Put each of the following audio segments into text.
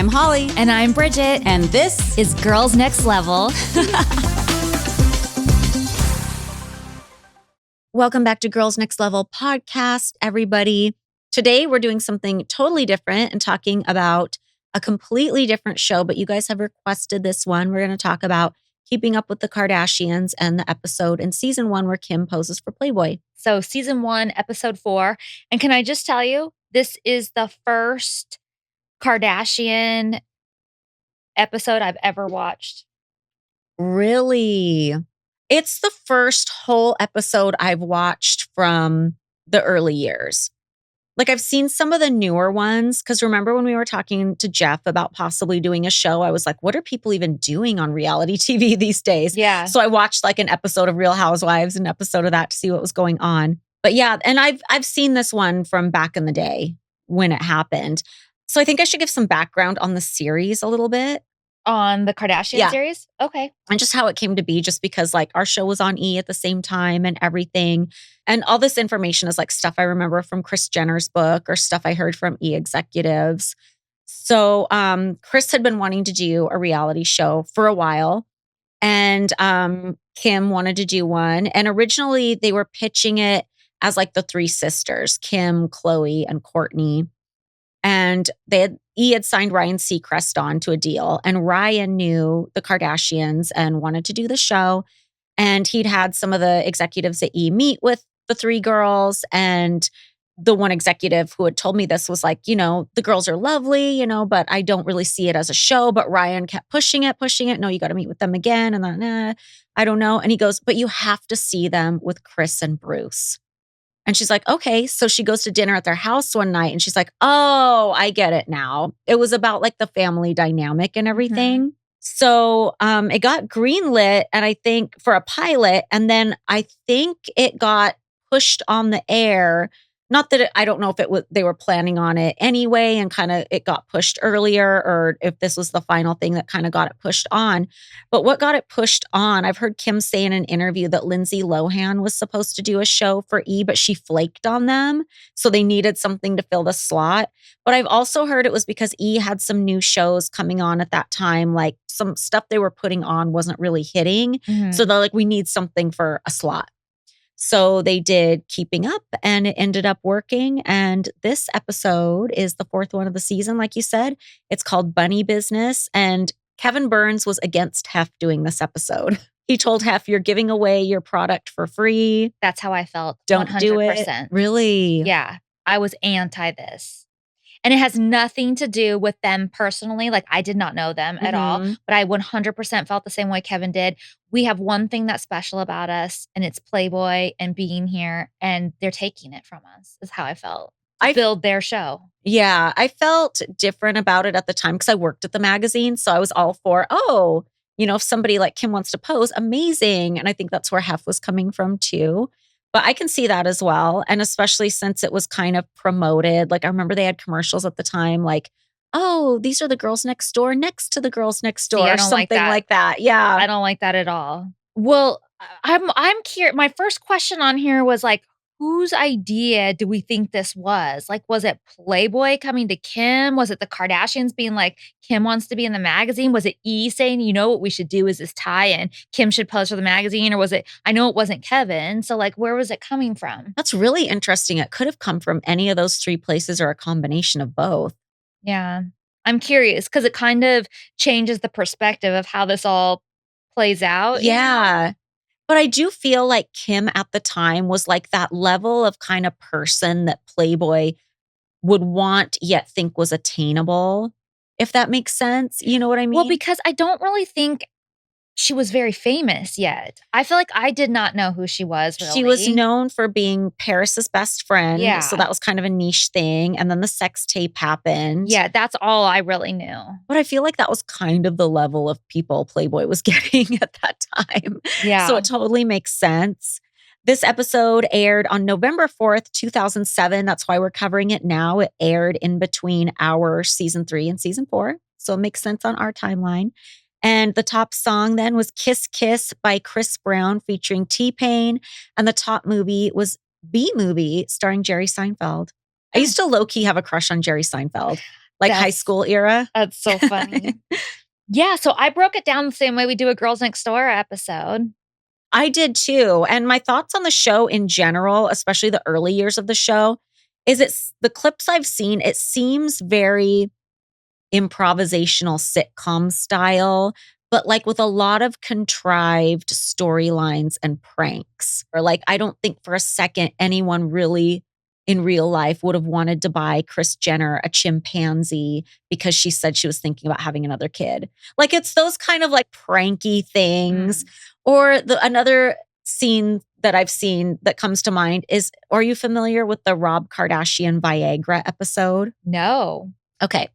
I'm Holly. And I'm Bridget. And this is Girls Next Level. Welcome back to Girls Next Level podcast, everybody. Today, we're doing something totally different and talking about a completely different show, but you guys have requested this one. We're going to talk about Keeping Up with the Kardashians and the episode in season 1 where Kim poses for Playboy. So season 1, episode 4. And can I just tell you, this is the first Kardashian episode I've ever watched. Really? It's the first whole episode I've watched from the early years. Like I've seen some of the newer ones because remember when we were talking to Jeff about possibly doing a show, I was like, what are people even doing on reality TV these days? Yeah. So I watched like an episode of Real Housewives, an episode of that to see what was going on. But yeah, and I've seen this one from back in the day when it happened. So I think I should give some background on the series a little bit. On the Kardashian series? Okay. And just how it came to be, just because like our show was on E at the same time and everything. And all this information is like stuff I remember from Kris Jenner's book or stuff I heard from E executives. So Kris had been wanting to do a reality show for a while. And Kim wanted to do one. And originally they were pitching it as like the 3 sisters, Kim, Khloe, and Kourtney. And E had signed Ryan Seacrest on to a deal. And Ryan knew the Kardashians and wanted to do the show. And he'd had some of the executives at E meet with the 3 girls. And the one executive who had told me this was like, the girls are lovely, but I don't really see it as a show. But Ryan kept pushing it. No, you got to meet with them again. And then, I don't know. And he goes, but you have to see them with Kris and Bruce. And she's like, okay. So she goes to dinner at their house one night and she's like, oh, I get it now. It was about like the family dynamic and everything. Mm-hmm. So it got greenlit and I think for a pilot. And then I think it got pushed on the air. Not that I don't know if they were planning on it anyway and kind of it got pushed earlier or if this was the final thing that kind of got it pushed on. But what got it pushed on, I've heard Kim say in an interview that Lindsay Lohan was supposed to do a show for E, but she flaked on them. So they needed something to fill the slot. But I've also heard it was because E had some new shows coming on at that time, like some stuff they were putting on wasn't really hitting. Mm-hmm. So they're like, we need something for a slot. So they did Keeping Up and it ended up working. And this episode is the 4th one of the season, like you said. It's called Bunny Business. And Kevin Burns was against Hef doing this episode. He told Hef, you're giving away your product for free. That's how I felt. Don't 100%. do it. Really? Yeah. I was anti this. And it has nothing to do with them personally. Like I did not know them at all, but I 100% felt the same way Kevin did. We have one thing that's special about us and it's Playboy and being here and they're taking it from us is how I felt. I build their show. Yeah. I felt different about it at the time because I worked at the magazine. So I was all for, if somebody like Kim wants to pose, amazing. And I think that's where Hef was coming from too. But I can see that as well. And especially since it was kind of promoted. Like I remember they had commercials at the time like, oh, these are the girls next door next to the girls next door. See, or something like that. Yeah. I don't like that at all. Well, I'm curious. My first question on here was like, whose idea do we think this was? Like, was it Playboy coming to Kim? Was it the Kardashians being like, Kim wants to be in the magazine? Was it E saying, what we should do is this tie-in? Kim should pose for the magazine? Or was it, I know it wasn't Kevin. So like, where was it coming from? That's really interesting. It could have come from any of those 3 places or a combination of both. Yeah. I'm curious because it kind of changes the perspective of how this all plays out. Yeah. But I do feel like Kim at the time was like that level of kind of person that Playboy would want yet think was attainable, if that makes sense. You know what I mean? Well, because I don't really think she was very famous yet. I feel like I did not know who she was really. She was known for being Paris's best friend. Yeah. So that was kind of a niche thing. And then the sex tape happened. Yeah, that's all I really knew. But I feel like that was kind of the level of people Playboy was getting at that time. Yeah. So it totally makes sense. This episode aired on November 4th, 2007. That's why we're covering it now. It aired in between our season 3 and season 4. So it makes sense on our timeline. And the top song then was Kiss Kiss by Chris Brown featuring T-Pain. And the top movie was B-Movie starring Jerry Seinfeld. I used to low-key have a crush on Jerry Seinfeld. like high school era. That's so funny. Yeah, so I broke it down the same way we do a Girls Next Door episode. I did too. And my thoughts on the show in general, especially the early years of the show, is it's the clips I've seen, it seems very improvisational sitcom style, but like with a lot of contrived storylines and pranks. Or like, I don't think for a second anyone really in real life would have wanted to buy Kris Jenner a chimpanzee because she said she was thinking about having another kid. Like it's those kind of like pranky things. Or another scene that I've seen that comes to mind is, are you familiar with the Rob Kardashian Viagra episode? No. Okay.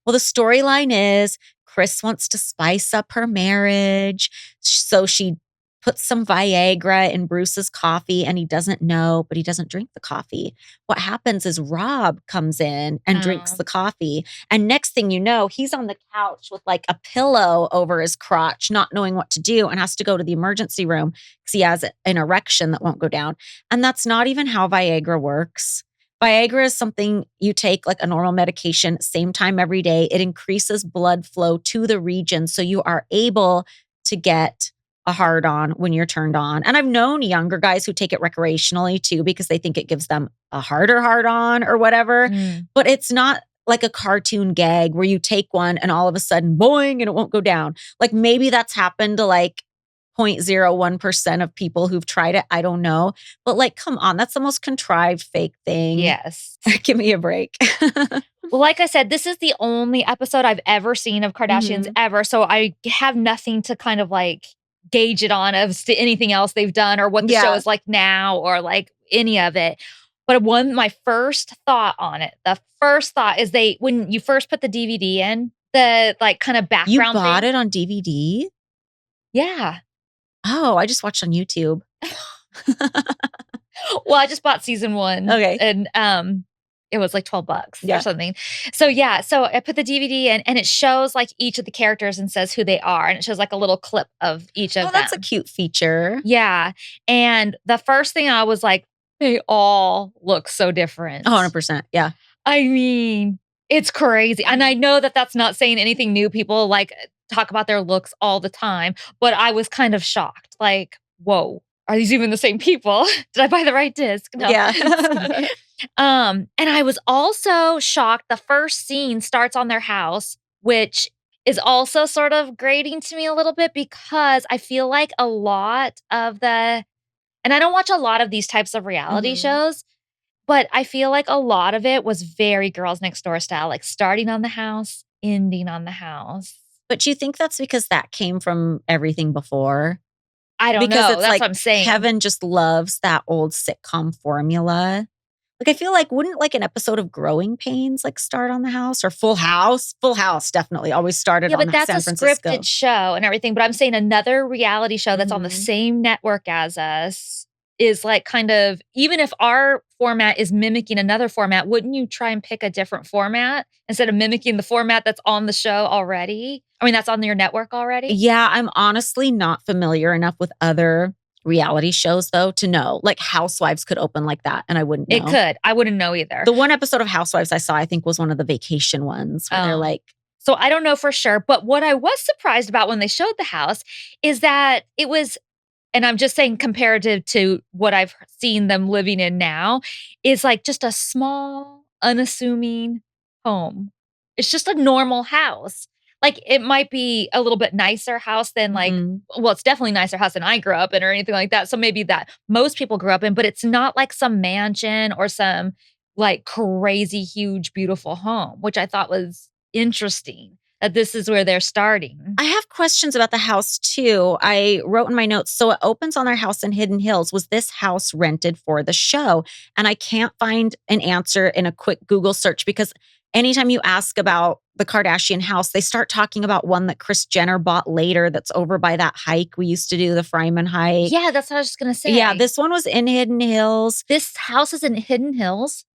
Well, the storyline is Kris wants to spice up her marriage. So she puts some Viagra in Bruce's coffee and he doesn't know, but he doesn't drink the coffee. What happens is Rob comes in and drinks the coffee. And next thing you know, he's on the couch with like a pillow over his crotch, not knowing what to do and has to go to the emergency room because he has an erection that won't go down. And that's not even how Viagra works. Viagra is something you take like a normal medication, same time every day. It increases blood flow to the region. So you are able to get a hard on when you're turned on. And I've known younger guys who take it recreationally too, because they think it gives them a harder hard on or whatever. But it's not like a cartoon gag where you take one and all of a sudden boing and it won't go down. Like maybe that's happened to like 0.01% of people who've tried it. I don't know. But like, come on, that's the most contrived fake thing. Yes. Give me a break. Well, like I said, this is the only episode I've ever seen of Kardashians ever. So I have nothing to kind of like gauge it on of anything else they've done or what the show is like now or like any of it. But my first thought on it, the first thought is when you first put the DVD in, the like kind of background You bought it on DVD? Yeah. Oh, I just watched on YouTube. Well, I just bought season 1. Okay. And it was like $12 or something. So yeah, so I put the DVD in and it shows like each of the characters and says who they are. And it shows like a little clip of each of them. Oh, that's a cute feature. Yeah. And the first thing I was like, they all look so different. 100%. Yeah. I mean, it's crazy. And I know that that's not saying anything new. People like talk about their looks all the time, but I was kind of shocked. Like, whoa, are these even the same people? Did I buy the right disc? No. Yeah. And I was also shocked. The first scene starts on their house, which is also sort of grating to me a little bit because I feel like a lot of and I don't watch a lot of these types of reality shows, but I feel like a lot of it was very Girls Next Door style, like starting on the house, ending on the house. But do you think that's because that came from everything before? I don't know. That's like what I'm saying. Kevin just loves that old sitcom formula. Like, I feel like, wouldn't like an episode of Growing Pains like start on the house or Full House? Full House definitely always started on San Francisco. Yeah, but that's a scripted show and everything. But I'm saying another reality show that's on the same network as us is like kind of, even if our format is mimicking another format, wouldn't you try and pick a different format instead of mimicking the format that's on the show already? I mean, that's on your network already? Yeah, I'm honestly not familiar enough with other reality shows though to know. Like Housewives could open like that and I wouldn't know. It could. I wouldn't know either. The one episode of Housewives I saw, I think, was one of the vacation ones where they're like... So I don't know for sure. But what I was surprised about when they showed the house is that it was... And I'm just saying comparative to what I've seen them living in now, is like just a small, unassuming home. It's just a normal house. Like it might be a little bit nicer house than like, well, it's definitely a nicer house than I grew up in or anything like that. So maybe that most people grew up in, but it's not like some mansion or some like crazy, huge, beautiful home, which I thought was interesting. That this is where they're starting. I have questions about the house too. I wrote in my notes, so it opens on their house in Hidden Hills. Was this house rented for the show? And I can't find an answer in a quick Google search because anytime you ask about the Kardashian house, they start talking about one that Kris Jenner bought later that's over by that hike we used to do, the Fryman hike. Yeah, that's what I was just going to say. Yeah, this one was in Hidden Hills. This house is in Hidden Hills?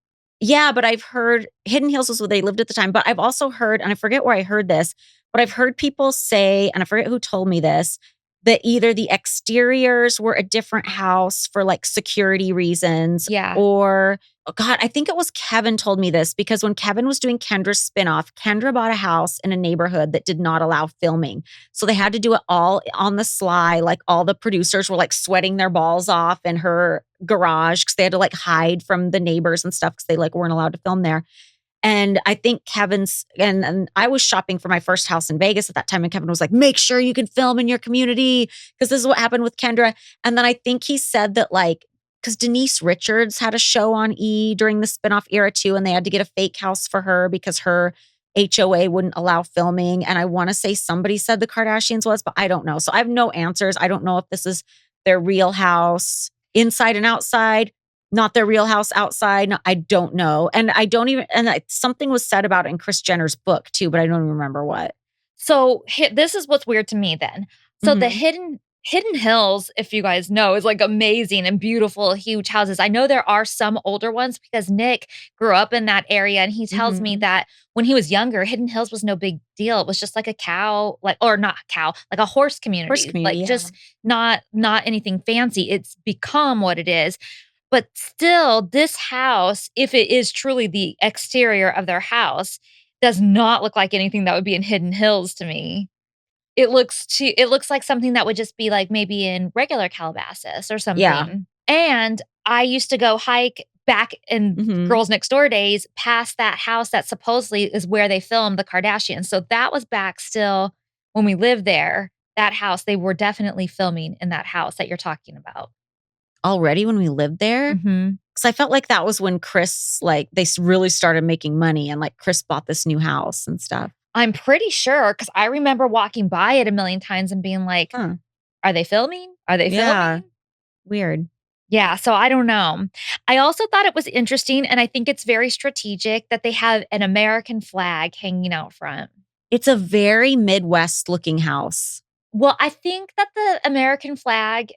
Yeah, but I've heard Hidden Hills was where they lived at the time. But I've also heard, and I forget where I heard this, but I've heard people say, and I forget who told me this, that either the exteriors were a different house for like security reasons, or God, I think it was Kevin told me this because when Kevin was doing Kendra's spinoff, Kendra bought a house in a neighborhood that did not allow filming. So they had to do it all on the sly. Like all the producers were like sweating their balls off in her garage because they had to like hide from the neighbors and stuff because they like weren't allowed to film there. And I think Kevin's, and I was shopping for my first house in Vegas at that time. And Kevin was like, make sure you can film in your community because this is what happened with Kendra. And then I think he said that like, because Denise Richards had a show on E during the spinoff era too. And they had to get a fake house for her because her HOA wouldn't allow filming. And I want to say somebody said the Kardashians was, but I don't know. So I have no answers. I don't know if this is their real house inside and outside. Not their real house outside. No, I don't know. And I don't even, something was said about it in Kris Jenner's book too, but I don't even remember what. So this is what's weird to me then. So the Mhm. Hidden Hills, if you guys know, is like amazing and beautiful, huge houses. I know there are some older ones because Nick grew up in that area and he tells me Mhm. that when he was younger, Hidden Hills was no big deal. It was just like a cow, like, or not cow, like a horse Horse community, community, like yeah. just not anything fancy. It's become what it is. But still, this house, if it is truly the exterior of their house, does not look like anything that would be in Hidden Hills to me. It looks like something that would just be like maybe in regular Calabasas or Yeah. something. And I used to go hike back in Mhm. Girls Next Door days past that house that supposedly is where they filmed the Kardashians. So that was back still when we lived there. That house, they were definitely filming in that house that you're talking about. Already when we lived there? Mhm. Because I felt like that was when Kris, like, they really started making money and like Kris bought this new house and stuff. I'm pretty sure because I remember walking by it a million times and being like, Huh. "Are they filming? Are they Yeah. filming?" Weird. Yeah, so I don't know. I also thought it was interesting, and I think it's very strategic that they have an American flag hanging out front. It's a very Midwest looking house. Well, I think that the American flag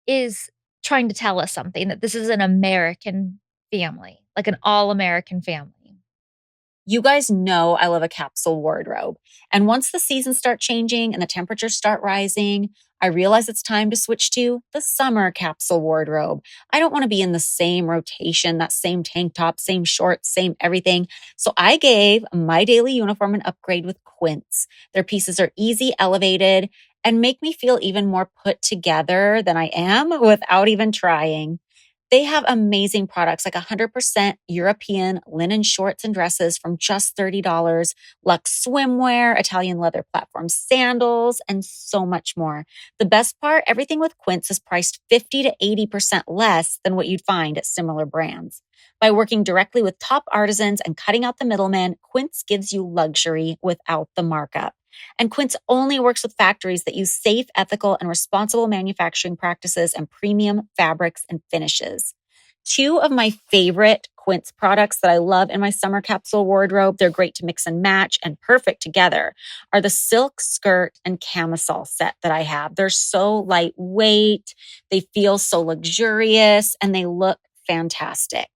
is trying to tell us something, that this is an American family, like an all-American family. You guys know I love a capsule wardrobe. And once the seasons start changing and the temperatures start rising, I realize it's time to switch to the summer capsule wardrobe. I don't want to be in the same rotation, that same tank top, same shorts, same everything. So I gave my daily uniform an upgrade with Quince. Their pieces are easy, elevated, and make me feel even more put together than I am without even trying. They have amazing products like 100% European linen shorts and dresses from just $30, luxe swimwear, Italian leather platform sandals, and so much more. The best part, everything with Quince is priced 50 to 80% less than what you'd find at similar brands. By working directly with top artisans and cutting out the middleman, Quince gives you luxury without the markup. And Quince only works with factories that use safe, ethical, and responsible manufacturing practices and premium fabrics and finishes. Two of my favorite Quince products that I love in my summer capsule wardrobe, they're great to mix and match and perfect together, are the silk skirt and camisole set that I have. They're so lightweight, they feel so luxurious, and they look fantastic.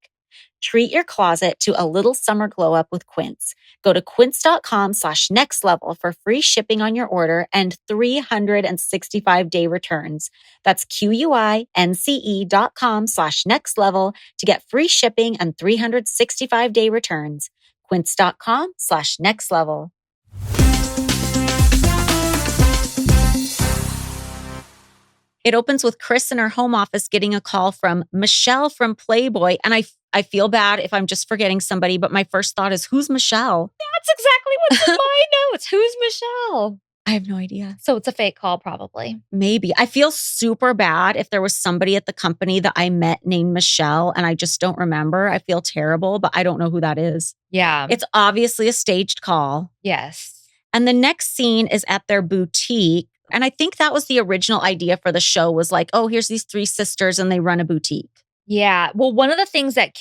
Treat your closet to a little summer glow up with Quince. Go to quince.com/next level for free shipping on your order and 365-day returns. That's QUINCE.com/next level to get free shipping and 365-day returns. Quince.com/next level. It opens with Kris in her home office getting a call from Michelle from Playboy. And I feel bad if I'm just forgetting somebody, but my first thought is, who's Michelle? That's exactly what's in my notes. Who's Michelle? I have no idea. So it's a fake call, probably. Maybe. I feel super bad if there was somebody at the company that I met named Michelle and I just don't remember. I feel terrible, but I don't know who that is. Yeah. It's obviously a staged call. Yes. And the next scene is at their boutique. And I think that was the original idea for the show was like, oh, here's these three sisters and they run a boutique. Yeah. Well, one of the things that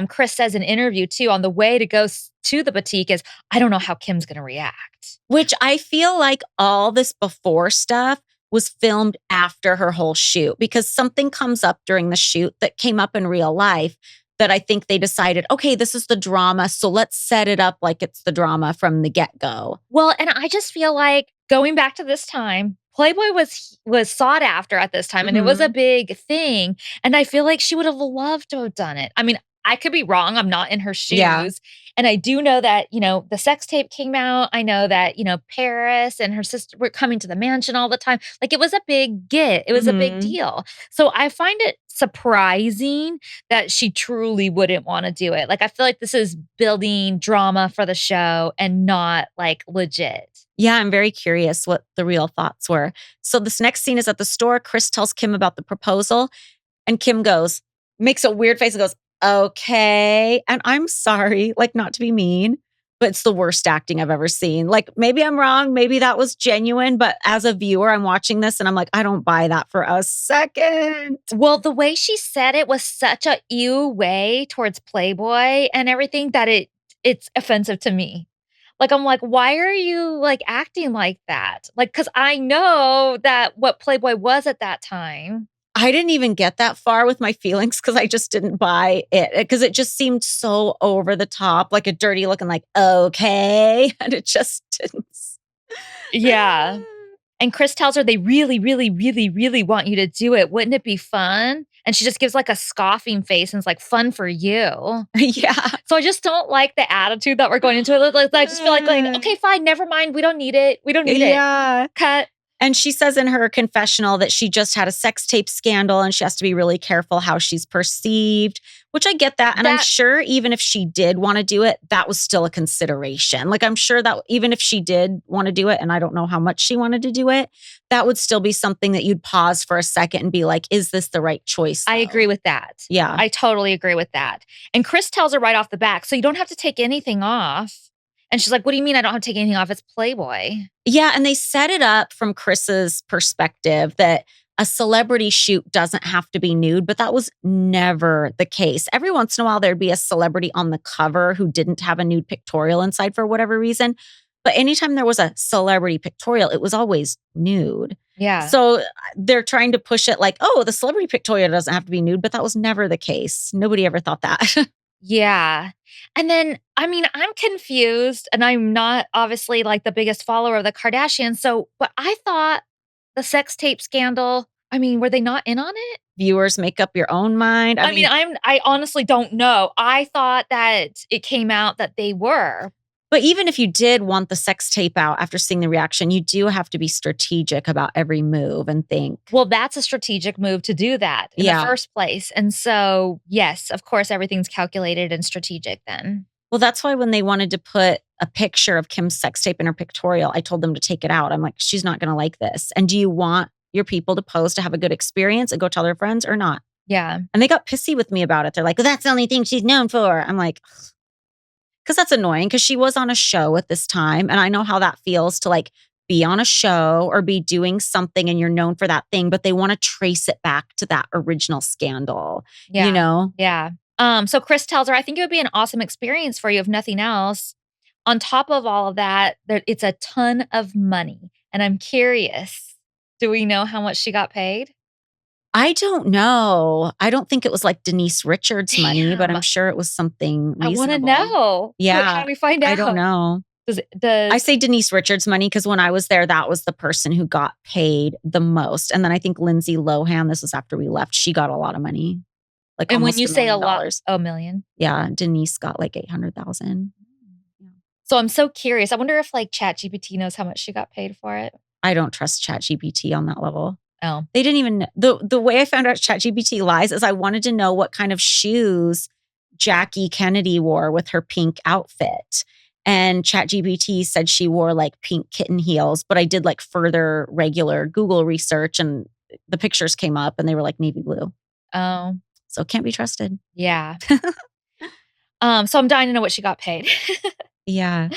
Kris says in interview too on the way to go to the boutique is, I don't know how Kim's going to react. Which I feel like all this before stuff was filmed after her whole shoot because something comes up during the shoot that came up in real life that I think they decided, okay, this is the drama. So let's set it up like it's the drama from the get-go. Well, and I just feel like going back to this time, Playboy was sought after at this time and it was a big thing. And I feel like she would have loved to have done it. I mean, I could be wrong. I'm not in her Yeah. shoes. And I do know that, the sex tape came out. I know that, Paris and her sister were coming to the mansion all the time. Like it was a big get. It was a big Mhm. deal. So I find it surprising that she truly wouldn't want to do it. Like I feel like this is building drama for the show and not like legit. Yeah, I'm very curious what the real thoughts were. So this next scene is at the store. Chris tells Kim about the proposal, and Kim makes a weird face and goes, "Okay." And I'm sorry, like, not to be mean, but it's the worst acting I've ever seen. Like, maybe I'm wrong, maybe that was genuine, but as a viewer, I'm watching this and I'm like, I don't buy that for a second. Well, the way she said it was such a ew way towards Playboy and everything that it's offensive to me. Like, I'm like, "Why are you, like, acting like that?" Like, because I know that what Playboy was at that time. I didn't even get that far with my feelings because I just didn't buy it because it just seemed so over the top, like a dirty looking, like, okay. And it just didn't. Yeah. And Chris tells her they really, really, really, really want you to do it. Wouldn't it be fun? And she just gives, like, a scoffing face and it's like, "Fun for you." Yeah. So I just don't like the attitude that we're going into it. Like, I just feel like going, "Okay, fine, never mind. We don't need it. We don't need it. Yeah. Cut." And she says in her confessional that she just had a sex tape scandal and she has to be really careful how she's perceived, which I get that. And I'm That sure even if she did want to do it, that was still a consideration. Like, I'm sure that even if she did want to do it, and I don't know how much she wanted to do it, that would still be something that you'd pause for a second and be like, is this the right choice? I though? agree with that. Yeah. I totally agree with that. And Chris tells her right off the back, "So you don't have to take anything off." And she's like, "What do you mean I don't have to take anything off? It's Playboy." Yeah, and they set it up from Chris's perspective that a celebrity shoot doesn't have to be nude, but that was never the case. Every once in a while, there'd be a celebrity on the cover who didn't have a nude pictorial inside for whatever reason. But anytime there was a celebrity pictorial, it was always nude. Yeah. So they're trying to push it like, oh, the celebrity pictorial doesn't have to be nude, but that was never the case. Nobody ever thought that. Yeah. And then, I mean, I'm confused and I'm not obviously like the biggest follower of the Kardashians. So, but I thought the sex tape scandal, I mean, were they not in on it? Viewers make up your own mind. I mean, I honestly don't know. I thought that it came out that they were. But even if you did want the sex tape out after seeing the reaction, you do have to be strategic about every move and think. Well, that's a strategic move to do that in the first place. And so, yes, of course, everything's calculated and strategic then. Well, that's why when they wanted to put a picture of Kim's sex tape in her pictorial, I told them to take it out. I'm like, she's not going to like this. And do you want your people to pose to have a good experience and go tell their friends or not? Yeah. And they got pissy with me about it. They're like, well, that's the only thing she's known for. I'm like, because that's annoying because she was on a show at this time. And I know how that feels to like be on a show or be doing something and you're known for that thing, but they want to trace it back to that original scandal, Yeah. you know? Yeah. So Chris tells her, "I think it would be an awesome experience for you if nothing else. On top of all of that, it's a ton of money." And I'm curious, do we know how much she got paid? I don't know. I don't think it was like Denise Richards' money, but I'm Damn. sure it was something I reasonable. want to know. Yeah. How do we find out? I don't know. Does I say Denise Richards' money because when I was there, that was the person who got paid the most. And then I think Lindsay Lohan, this was after we left, she got a lot of money. Like and when almost you $1 say a million. lot, oh, million. Yeah, Denise got like 800,000. So I'm so curious. I wonder if like ChatGPT knows how much she got paid for it. I don't trust ChatGPT on that level. Oh. They didn't even the way I found out ChatGPT lies is I wanted to know what kind of shoes Jackie Kennedy wore with her pink outfit. And ChatGPT said she wore like pink kitten heels, but I did like further regular Google research and the pictures came up and they were like navy blue. Oh. So it can't be trusted. Yeah. So I'm dying to know what she got paid. Yeah.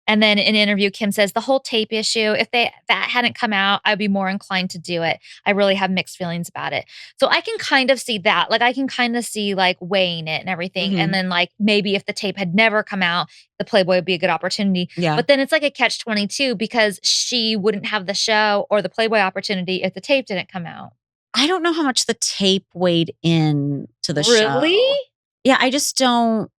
And then in an interview, Kim says the whole tape issue, if that hadn't come out, I'd be more inclined to do it. I really have mixed feelings about it. So I can kind of see that. Like I can kind of see like weighing it and everything. And then like maybe if the tape had never come out, the Playboy would be a good opportunity. Yeah. But then it's like a catch-22 because she wouldn't have the show or the Playboy opportunity if the tape didn't come out. I don't know how much the tape weighed in to the show. Really? Yeah, I just don't.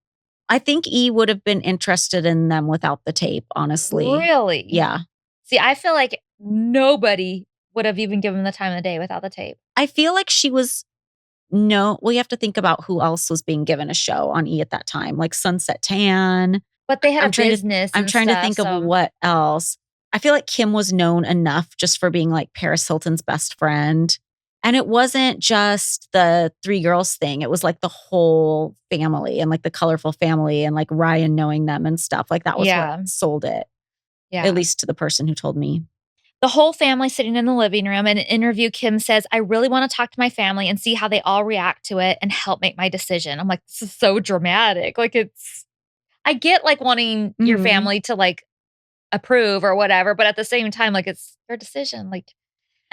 I think E would have been interested in them without the tape, honestly. Really? Yeah. See, I feel like nobody would have even given the time of the day without the tape. I feel like she was No, well, you have to think about who else was being given a show on E! At that time, like Sunset Tan. But they had a I'm trying to business I'm and trying to stuff, think of so what else. I feel like Kim was known enough just for being like Paris Hilton's best friend. And it wasn't just the 3 girls thing. It was like the whole family and like the colorful family and like Ryan knowing them and stuff. Like that was what yeah, sold it, at yeah. least to the person who told me. The whole family sitting in the living room. In an interview, Kim says, "I really wanna talk to my family and see how they all react to it and help make my decision." I'm like, "This is so dramatic." Like, it's I get, like, wanting your Mhm. family to, like, approve or whatever, but at the same time, like, it's your decision, like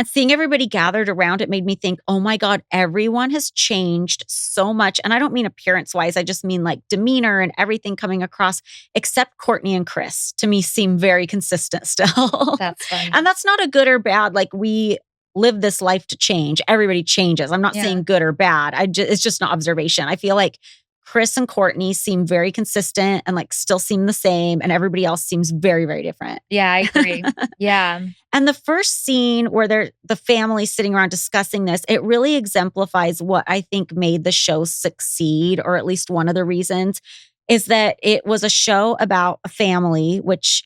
And seeing everybody gathered around it made me think, oh my God, everyone has changed so much. And I don't mean appearance wise, I just mean like demeanor and everything coming across, except Courtney and Chris to me seem very consistent still. that's funny. And that's not a good or bad. Like we live this life to change. Everybody changes. I'm not Yeah. saying good or bad. It's just an observation. I feel like Chris and Courtney seem very consistent and like still seem the same. And everybody else seems very, very different. Yeah, I agree. Yeah. And the first scene where they're the family sitting around discussing this, it really exemplifies what I think made the show succeed, or at least one of the reasons, is that it was a show about a family, which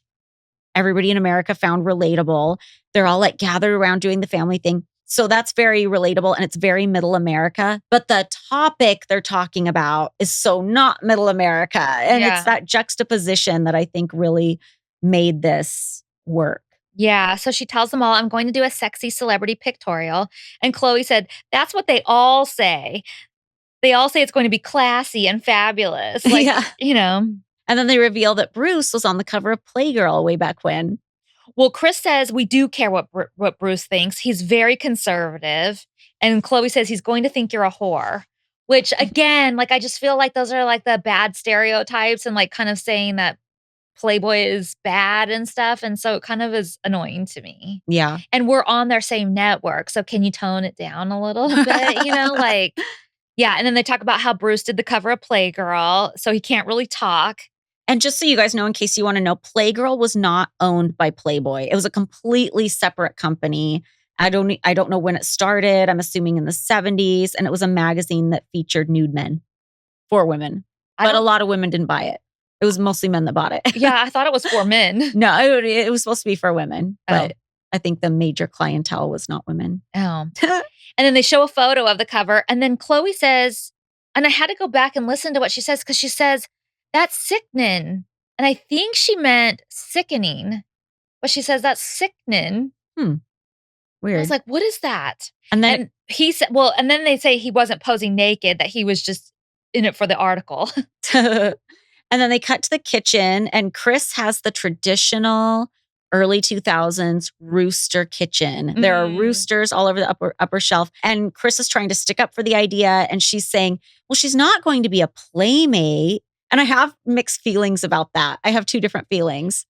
everybody in America found relatable. They're all like gathered around doing the family thing. So that's very relatable and it's very middle America. But the topic they're talking about is so not middle America. And it's Yeah. that juxtaposition that I think really made this work. Yeah, so she tells them all, "I'm going to do a sexy celebrity pictorial." And Chloe said, "That's what they all say. They all say it's going to be classy and fabulous." Like, Yeah. you know. And then they reveal that Bruce was on the cover of Playgirl way back when. Well, Chris says, "We do care what Bruce thinks. He's very conservative." And Chloe says, "He's going to think you're a whore." Which again, like, I just feel like those are, like, the bad stereotypes and, like, kind of saying that Playboy is bad and stuff, and so it kind of is annoying to me. Yeah. And we're on their same network, so can you tone it down a little bit, like yeah, and then they talk about how Bruce did the cover of Playgirl, so he can't really talk. And just so you guys know, in case you want to know, Playgirl was not owned by Playboy. It was a completely separate company. I don't know when it started. I'm assuming in the 70s. And it was a magazine that featured nude men for women. I But a don't lot of women didn't buy it. It was mostly men that bought it. Yeah, I thought it was for men. No, it was supposed to be for women. But Oh. I think the major clientele was not women. Oh. And then they show a photo of the cover, and then Chloe says and I had to go back and listen to what she says because she says, "That's sickening." And I think she meant sickening, but she says, "That's sickening." I Weird. was like, "What is that?" And then And he said well, and then they say he wasn't posing naked, that he was just in it for the article. and then they cut to the kitchen, and Chris has the traditional early 2000s rooster kitchen. There are Mm. roosters all over the upper shelf, and Chris is trying to stick up for the idea, and she's saying, "Well, she's not going to be a playmate." And I have mixed feelings about that. I have 2 different feelings.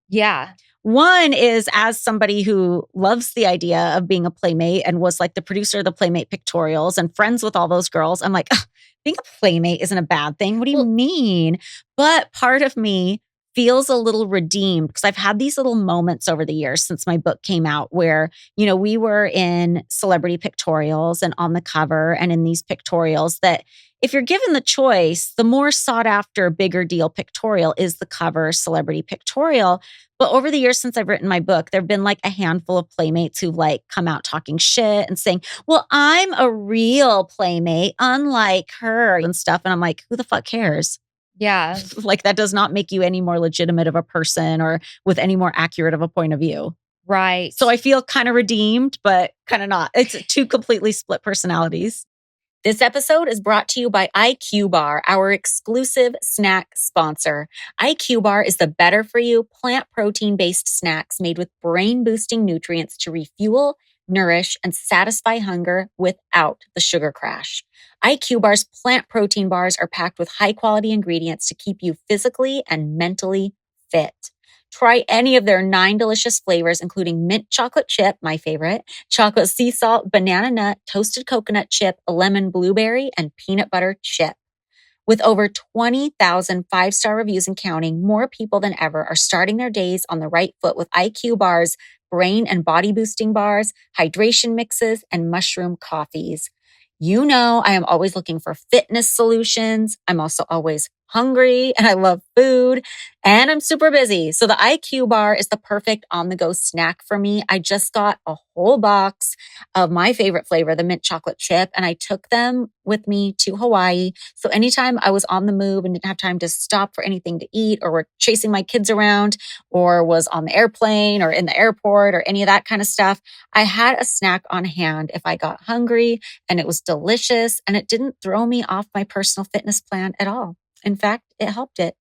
Yeah. One is as somebody who loves the idea of being a playmate and was like the producer of the Playmate pictorials and friends with all those girls, I'm like, "Ugh, being a playmate isn't a bad thing. What do you Well- mean?" But part of me feels a little redeemed because I've had these little moments over the years since my book came out where, we were in celebrity pictorials and on the cover and in these pictorials that if you're given the choice, the more sought after, bigger deal pictorial is the cover celebrity pictorial. But over the years since I've written my book, there've been like a handful of playmates who've like come out talking shit and saying, "Well, I'm a real playmate, unlike her," and stuff. And I'm like, who the fuck cares? Yeah. Like that does not make you any more legitimate of a person or with any more accurate of a point of view. Right. So I feel kind of redeemed, but kind of not. It's 2 completely split personalities. This episode is brought to you by IQ Bar, our exclusive snack sponsor. IQ Bar is the better for you plant protein based snacks made with brain boosting nutrients to refuel, nourish, and satisfy hunger without the sugar crash. IQ Bar's plant protein bars are packed with high quality ingredients to keep you physically and mentally fit. Try any of their 9 delicious flavors, including mint chocolate chip, my favorite, chocolate sea salt, banana nut, toasted coconut chip, lemon blueberry, and peanut butter chip. With over 20,000 5-star reviews and counting, more people than ever are starting their days on the right foot with IQ Bars, brain and body boosting bars, hydration mixes, and mushroom coffees. You know, I am always looking for fitness solutions. I'm also always hungry and I love food and I'm super busy. So the IQ bar is the perfect on the go snack for me. I just got a whole box of my favorite flavor, the mint chocolate chip, and I took them with me to Hawaii. So anytime I was on the move and didn't have time to stop for anything to eat or were chasing my kids around or was on the airplane or in the airport or any of that kind of stuff, I had a snack on hand if I got hungry, and it was delicious and it didn't throw me off my personal fitness plan at all. In fact, it helped it.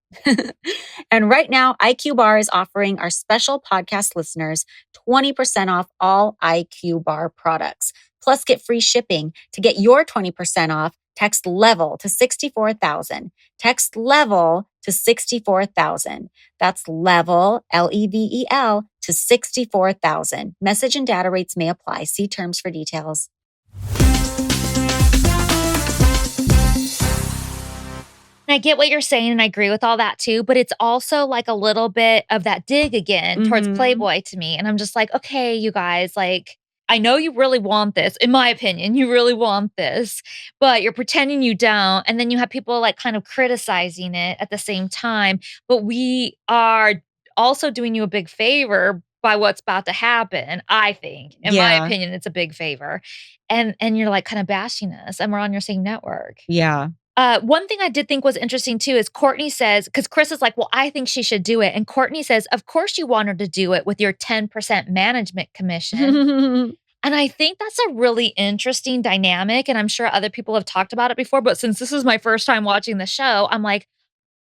And right now, IQ Bar is offering our special podcast listeners 20% off all IQ Bar products. Plus, get free shipping. To get your 20% off, text LEVEL to 64,000. Text LEVEL to 64,000. That's LEVEL, LEVEL, to 64,000. Message and data rates may apply. See terms for details. And I get what you're saying, and I agree with all that too, but it's also like a little bit of that dig again towards Playboy to me. And I'm just like, okay, you guys, like, I know you really want this. In my opinion, you really want this, but you're pretending you don't. And then you have people like kind of criticizing it at the same time. But we are also doing you a big favor by what's about to happen. I think, in my Yeah. opinion, it's a big favor. And you're like kind of bashing us, and we're on your same network. Yeah. One thing I did think was interesting too is Courtney says, because Chris is like, well, I think she should do it. And Courtney says, of course you want her to do it with your 10% management commission. And I think that's a really interesting dynamic. And I'm sure other people have talked about it before. But since this is my first time watching the show, I'm like,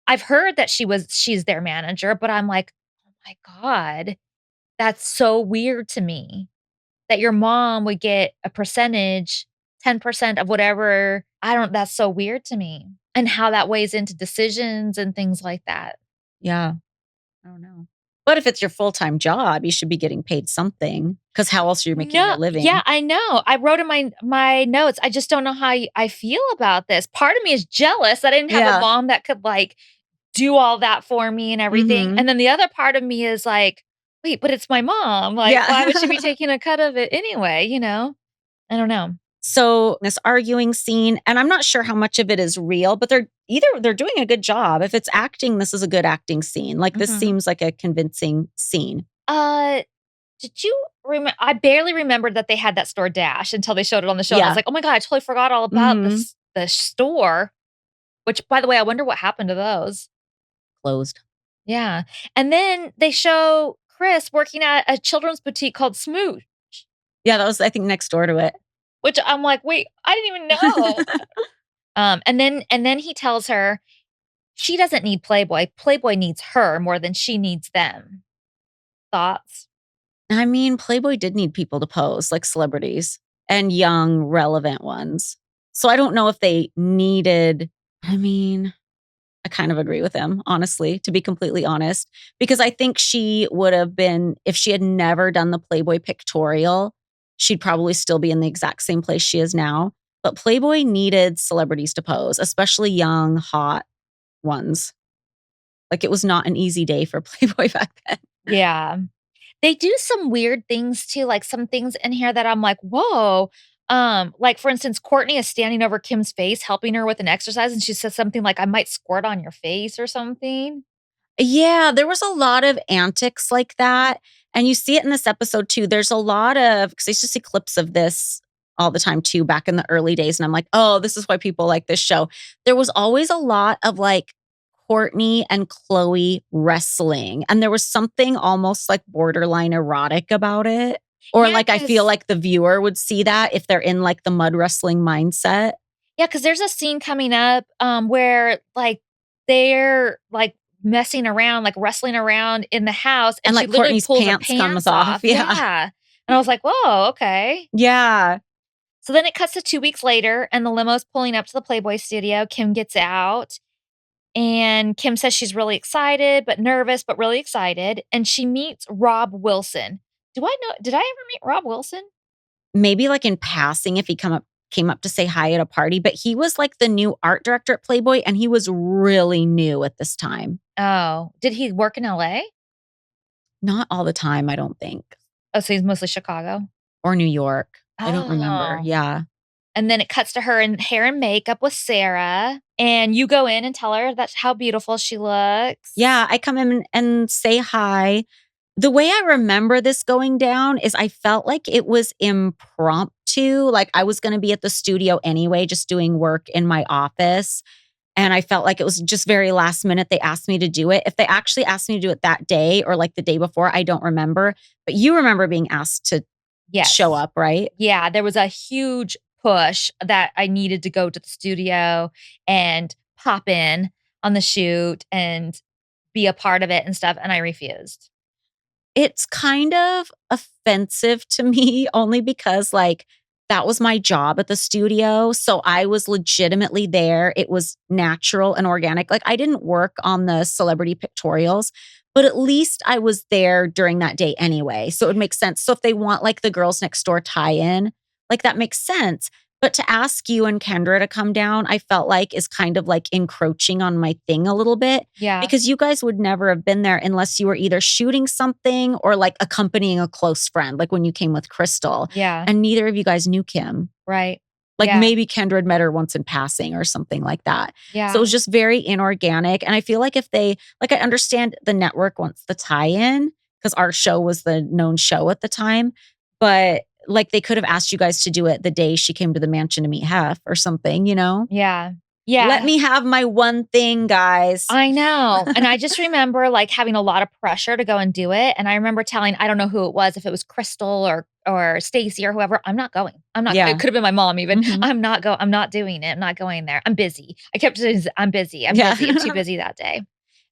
I've heard that she's their manager, but I'm like, oh my God, that's so weird to me that your mom would get a percentage, 10% of whatever. That's so weird to me, and how that weighs into decisions and things like that. Yeah. I don't know. But if it's your full-time job, you should be getting paid something, because how else are you making No, your living? yeah, I know. I wrote in my notes, I just don't know how I feel about this. Part of me is jealous that I didn't have Yeah. a mom that could, like, do all that for me and everything, and then the other part of me is like, "Wait, but it's my mom, like, Yeah. why would she be taking a cut of it anyway?" You know? I don't know. So this arguing scene, and I'm not sure how much of it is real, but they're doing a good job. If it's acting, this is a good acting scene. Like this seems like a convincing scene. Did you remember? I barely remembered that they had that store Dash until they showed it on the show, and I was Yeah. like, "Oh my god, I totally forgot all about the store," which, by the way, I wonder what happened to those. Closed. Yeah, and then they show Chris working at a children's boutique called Smooch, Yeah, that was, I think, next door to it. which I'm like, "Wait, I didn't even know." And then he tells her she doesn't need Playboy. Playboy needs her more than she needs them. Thoughts? I mean, Playboy did need people to pose, like celebrities and young, relevant ones. So I don't know if they needed, I mean, I kind of agree with him, honestly, to be completely honest, because I think she would have been, if she had never done the Playboy pictorial, she'd probably still be in the exact same place she is now. But Playboy needed celebrities to pose, especially young, hot ones. Like it was not an easy day for Playboy back then. Yeah. They do some weird things too, like some things in here that I'm like, "Whoa." Like for instance, Courtney is standing over Kim's face, helping her with an exercise, and she says something like, "I might squirt on your face," or something. Yeah, there was a lot of antics like that. And you see it in this episode too. There's a lot of, because I used to see clips of this all the time too, back in the early days. And I'm like, oh, this is why people like this show. There was always a lot of like Courtney and Chloe wrestling. And there was something almost like borderline erotic about it. Or Yeah, like I feel 'cause like the viewer would see that if they're in like the mud wrestling mindset. yeah, 'cause there's a scene coming up, where, like, they're, like, messing around, like, wrestling around in the house, and And she like literally Courtney's pulls her pants pants comes off. off. Yeah. Yeah. And I was like, "Whoa, okay." Yeah. So then it cuts to 2 weeks later, and the limo's pulling up to the Playboy studio. Kim gets out, and Kim says she's really excited, but nervous, but really excited, and she meets Rob Wilson. Did I ever meet Rob Wilson? Maybe like in passing if he came up to say hi at a party, but he was like the new art director at Playboy and he was really new at this time. Oh, did he work in LA? Not all the time, I don't think. Oh, so he's mostly Chicago? Or New York. I don't remember. Oh. Yeah. And then it cuts to her in hair and makeup with Sarah. And you go in and tell her that's how beautiful she looks. Yeah, I come in and say hi. The way I remember this going down is I felt like it was impromptu. Like I was going to be at the studio anyway, just doing work in my office. And I felt like it was just very last minute. They asked me to do it. If they actually asked me to do it that day or like the day before, I don't remember. But you remember being asked to show up, right? Yeah, there was a huge push that I needed to go to the studio and pop in on the shoot and be a part of it and stuff, and I refused. It's kind of offensive to me only because like that was my job at the studio. So I was legitimately there. It was natural and organic. Like I didn't work on the celebrity pictorials, but at least I was there during that day anyway. So it would make sense. So if they want like the Girls Next Door tie-in, like that makes sense. But to ask you and Kendra to come down, I felt like is kind of like encroaching on my thing a little bit. Yeah. Because you guys would never have been there unless you were either shooting something or like accompanying a close friend, like when you came with Crystal. Yeah. And neither of you guys knew Kim. Right. Like Yeah. maybe Kendra had met her once in passing or something like that. Yeah. So it was just very inorganic. And I feel like if they, like, I understand the network wants the tie-in because our show was the known show at the time, but like they could have asked you guys to do it the day she came to the mansion to meet Hef or something, you know? Yeah. Yeah. Let me have my one thing, guys. I know. And I just remember like having a lot of pressure to go and do it. And I remember telling, I don't know who it was, if it was Crystal or Stacy or whoever, I'm not going. I'm not. Yeah. It could have been my mom even. Mhm. I'm not doing it. I'm not going there. I'm busy. I kept saying, I'm busy. I'm Yeah. busy. I'm too busy that day.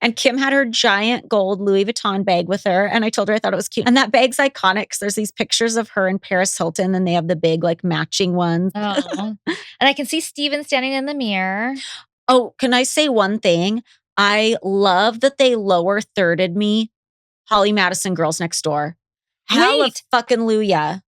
And Kim had her giant gold Louis Vuitton bag with her. And I told her I thought it was cute. And that bag's iconic because there's these pictures of her and Paris Hilton and they have the big like matching ones. Oh. And I can see Steven standing in the mirror. Oh, can I say one thing? I love that they lower thirded me, Holly Madison Girls Next Door. Wait. Hallelujah.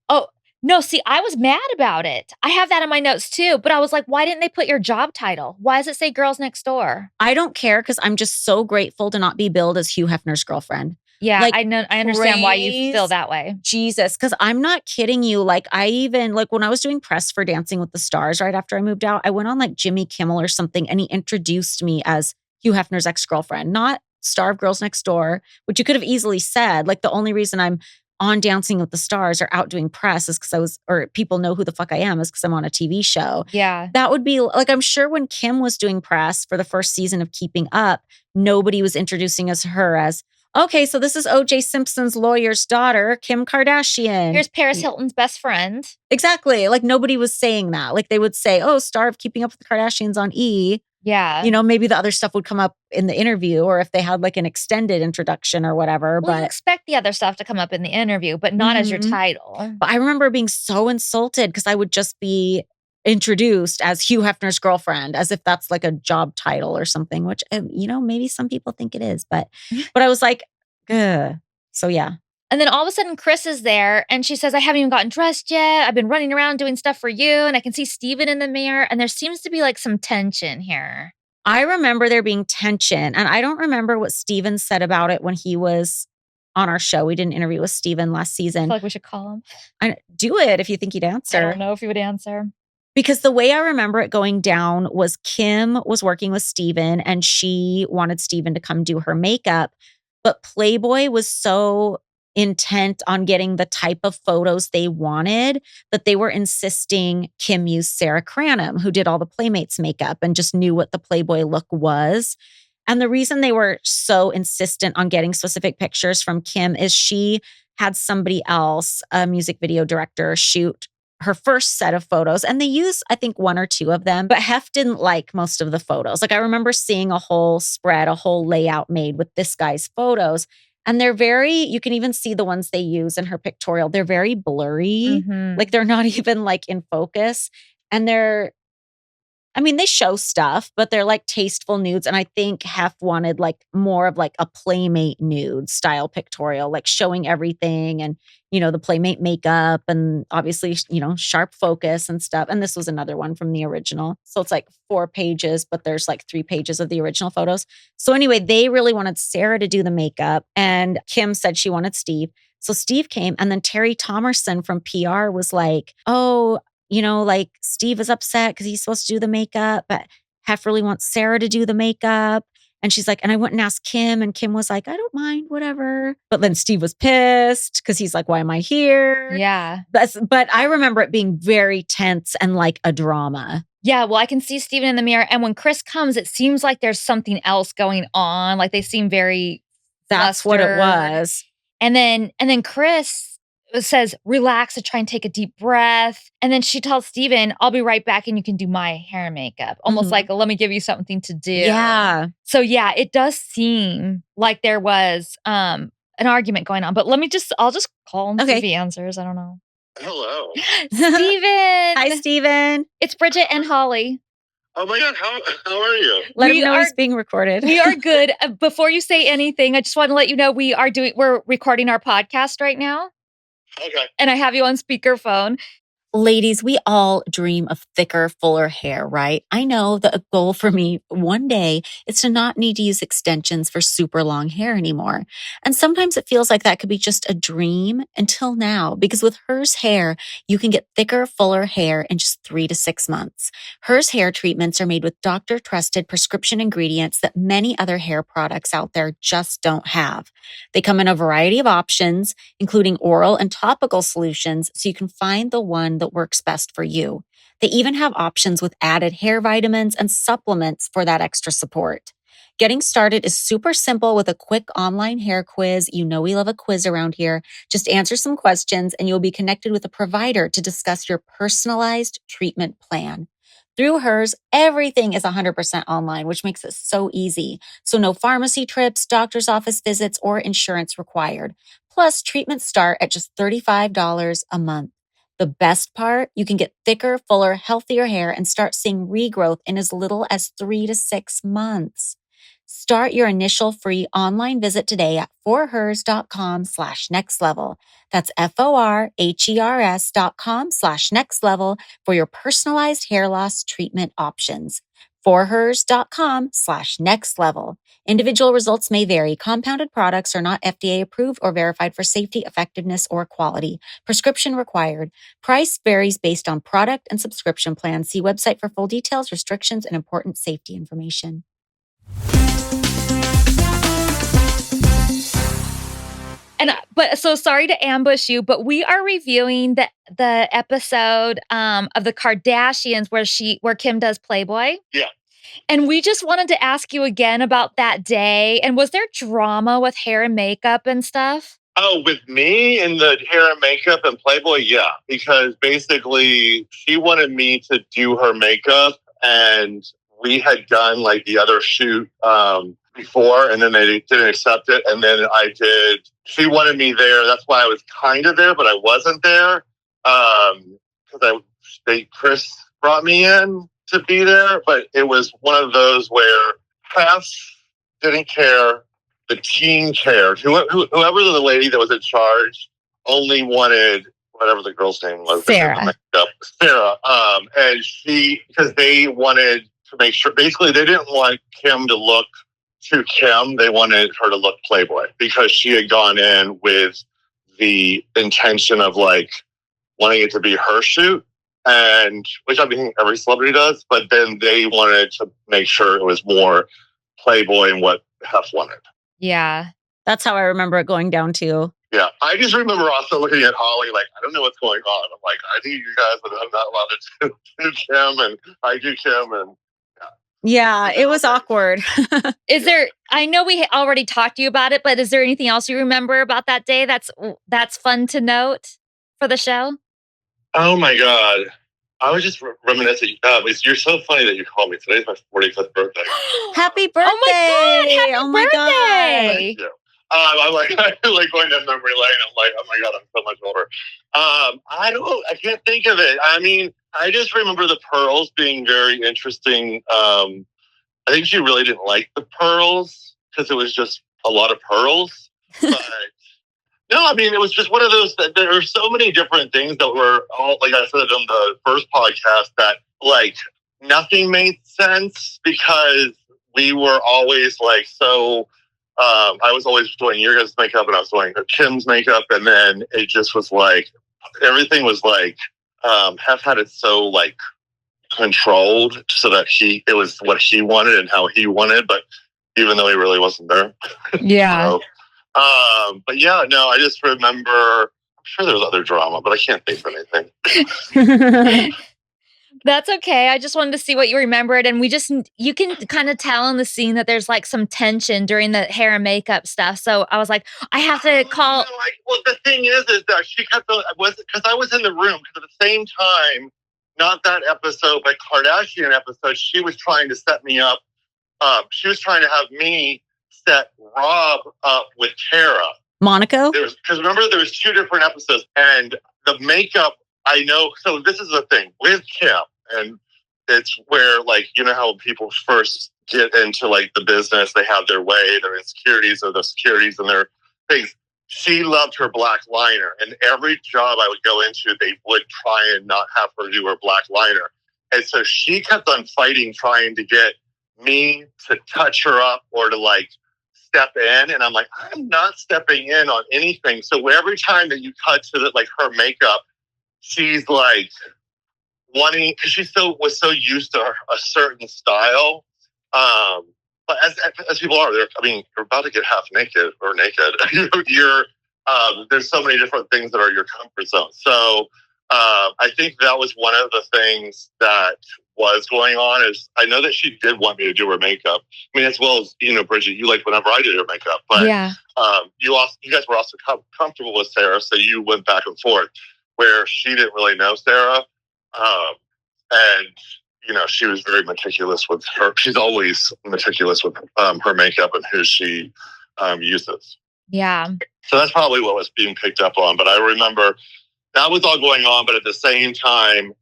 Oh, no, see, I was mad about it. I have that in my notes too, but I was like, why didn't they put your job title? Why does it say Girls Next Door? I don't care because I'm just so grateful to not be billed as Hugh Hefner's girlfriend. Yeah, Like, I know. I understand why you praise feel that way. Jesus, because I'm not kidding you. Like, I even, like, when I was doing press for Dancing with the Stars right after I moved out, I went on like Jimmy Kimmel or something, and he introduced me as Hugh Hefner's ex-girlfriend, not star of Girls Next Door, which you could have easily said. Like, the only reason I'm on Dancing with the Stars or out doing press is because or people know who the fuck I am is because I'm on a TV show. Yeah. That would be like, I'm sure when Kim was doing press for the first season of Keeping Up, nobody was introducing us her as, okay, so this is O.J. Simpson's lawyer's daughter, Kim Kardashian. Here's Paris Hilton's best friend. Exactly. Like nobody was saying that. Like they would say, oh, star of Keeping Up with the Kardashians on E. Yeah. You know, maybe the other stuff would come up in the interview or if they had like an extended introduction or whatever. Well, you But expect the other stuff to come up in the interview, but not as your Mhm. title. But I remember being so insulted because I would just be introduced as Hugh Hefner's girlfriend, as if that's like a job title or something, which, you know, maybe some people think it is. But I was like, ugh. So yeah. And then all of a sudden, Chris is there and she says, I haven't even gotten dressed yet. I've been running around doing stuff for you. And I can see Steven in the mirror. And there seems to be like some tension here. I remember there being tension. And I don't remember what Steven said about it when he was on our show. We did an interview with Steven last I season. feel like we should call him. Do it if you think he'd answer. I don't know if he would answer. Because the way I remember it going down was Kim was working with Steven and she wanted Steven to come do her makeup. But Playboy was so intent on getting the type of photos they wanted that they were insisting Kim use Sarah Cranham, who did all the Playmates makeup and just knew what the Playboy look was. And the reason they were so insistent on getting specific pictures from Kim is she had somebody else, a music video director, shoot her first set of photos. And they used, I think, one or two of them. But Hef didn't like most of the photos. Like I remember seeing a whole spread, a whole layout made with this guy's photos. And they're very, you can even see the ones they use in her pictorial. They're very blurry. Mhm. Like they're not even like in focus. And they show stuff, but they're like tasteful nudes. And I think Hef wanted like more of like a Playmate nude style pictorial, like showing everything and, you know, the Playmate makeup and obviously, you know, sharp focus and stuff. And this was another one from the original. So it's like 4 pages, but there's like 3 pages of the original photos. So anyway, they really wanted Sarah to do the makeup and Kim said she wanted Steve. So Steve came and then Terry Thomerson from PR was like, oh, like Steve is upset because he's supposed to do the makeup, but Hef really wants Sarah to do the makeup. And she's like, and I went and asked Kim, and Kim was like, I don't mind, whatever. But then Steve was pissed because he's like, why am I here? Yeah. But I remember it being very tense and like a drama. Yeah, well, I can see Steven in the mirror. And when Chris comes, it seems like there's something else going on. Like they seem very That's what it was. And then Chris says, relax and try and take a deep breath. And then she tells Steven, I'll be right back and you can do my hair and makeup. Almost like, let me give you something to do. Yeah. So yeah, it does seem like there was an argument going on. But I'll just call him, see if he answers. I don't know. Hello. Steven. Hi, Steven. It's Bridget and Holly. Oh my God, how are you? Let him know he's being recorded. We are good. Before you say anything, I just want to let you know we're recording our podcast right now. Okay. And I have you on speakerphone. Ladies, we all dream of thicker, fuller hair, right? I know the goal for me one day is to not need to use extensions for super long hair anymore. And sometimes it feels like that could be just a dream until now, because with Hers Hair, you can get thicker, fuller hair in just 3 to 6 months. Hers Hair treatments are made with doctor-trusted prescription ingredients that many other hair products out there just don't have. They come in a variety of options, including oral and topical solutions, so you can find the one that works best for you. They even have options with added hair vitamins and supplements for that extra support. Getting started is super simple with a quick online hair quiz. You know we love a quiz around here. Just answer some questions and you'll be connected with a provider to discuss your personalized treatment plan. Through Hers, everything is 100% online, which makes it so easy. So no pharmacy trips, doctor's office visits, or insurance required. Plus, treatments start at just $35 a month. The best part, you can get thicker, fuller, healthier hair and start seeing regrowth in as little as 3 to 6 months. Start your initial free online visit today at forhers.com/nextlevel. That's FORHERS.com/nextlevel for your personalized hair loss treatment options. forhers.com/nextlevel. Individual results may vary. Compounded products are not FDA approved or verified for safety, effectiveness, or quality. Prescription required. Price varies based on product and subscription plans. See website for full details, restrictions, and important safety information. But so sorry to ambush you, but we are reviewing the episode of the Kardashians where Kim does Playboy. Yeah. And we just wanted to ask you again about that day. And was there drama with hair and makeup and stuff? Oh, with me and the hair and makeup and Playboy, yeah. Because basically she wanted me to do her makeup and we had done like the other shoot before and then they didn't accept it. And then I did. She wanted me there. That's why I was kind of there, but I wasn't there. Because Chris brought me in to be there, but it was one of those where Hef didn't care. The team cared. Whoever the lady that was in charge only wanted whatever the girl's name was. Sarah. Sarah. And because they wanted to make sure, basically they didn't want Kim to look to Kim. They wanted her to look Playboy because she had gone in with the intention of like wanting it to be her shoot. And which I mean every celebrity does, but then they wanted to make sure it was more Playboy and what Hef wanted. Yeah. That's how I remember it going down too. Yeah. I just remember also looking at Holly like, I don't know what's going on. I'm like, I think you guys, but I'm not allowed to do Kim and I do Kim and yeah, it was awkward. I know we already talked to you about it, but is there anything else you remember about that day that's fun to note for the show? Oh my God. I was just reminiscing. You're so funny that you called me. Today's my 45th birthday. Happy birthday. Oh my God. Happy birthday. Thank you. I'm like going down memory lane. I'm like, oh my God, I'm so much older. I can't think of it. I mean, I just remember the pearls being very interesting. I think she really didn't like the pearls because it was just a lot of pearls. But no, I mean, it was just one of those that there are so many different things that were all, like I said on the first podcast, that like nothing made sense because we were always like, so I was always doing your guys' makeup and I was doing Kim's makeup. And then it just was like, everything was like Hef had it so like controlled so that it was what he wanted and how he wanted, but even though he really wasn't there. Yeah. So, but yeah, no, I just remember, I'm sure there was other drama, but I can't think of anything. That's okay. I just wanted to see what you remembered. And you can kind of tell in the scene that there's like some tension during the hair and makeup stuff. So I was like, I have to call. No, well, the thing is that she kept, because I was in the room, because at the same time, not that episode, but Kardashian episode, she was trying to set me up. She was trying to have me set Rob up with Tara. Monaco? Because remember, there was 2 different episodes, and the makeup, I know. So this is the thing with Kim, and it's where, like, you know how people first get into like the business, they have their way, their insecurities or the securities and their things. She loved her black liner, and every job I would go into, they would try and not have her do her black liner. And so she kept on fighting, trying to get me to touch her up or to like step in. And I'm like, I'm not stepping in on anything. So every time that you cut to like her makeup, she's like wanting, because she was so used to a certain style. But as people are, I mean, you're about to get half naked or naked. You're there's so many different things that are your comfort zone. So I think that was one of the things that was going on. Is I know that she did want me to do her makeup. I mean, as well as, you know, Bridget, you like whenever I did her makeup, but Yeah. you guys were also comfortable with Sarah, so you went back and forth. Where she didn't really know Sarah, and you know, she was very meticulous with her. She's always meticulous with her makeup and who she uses. Yeah. So that's probably what was being picked up on. But I remember that was all going on, but at the same time,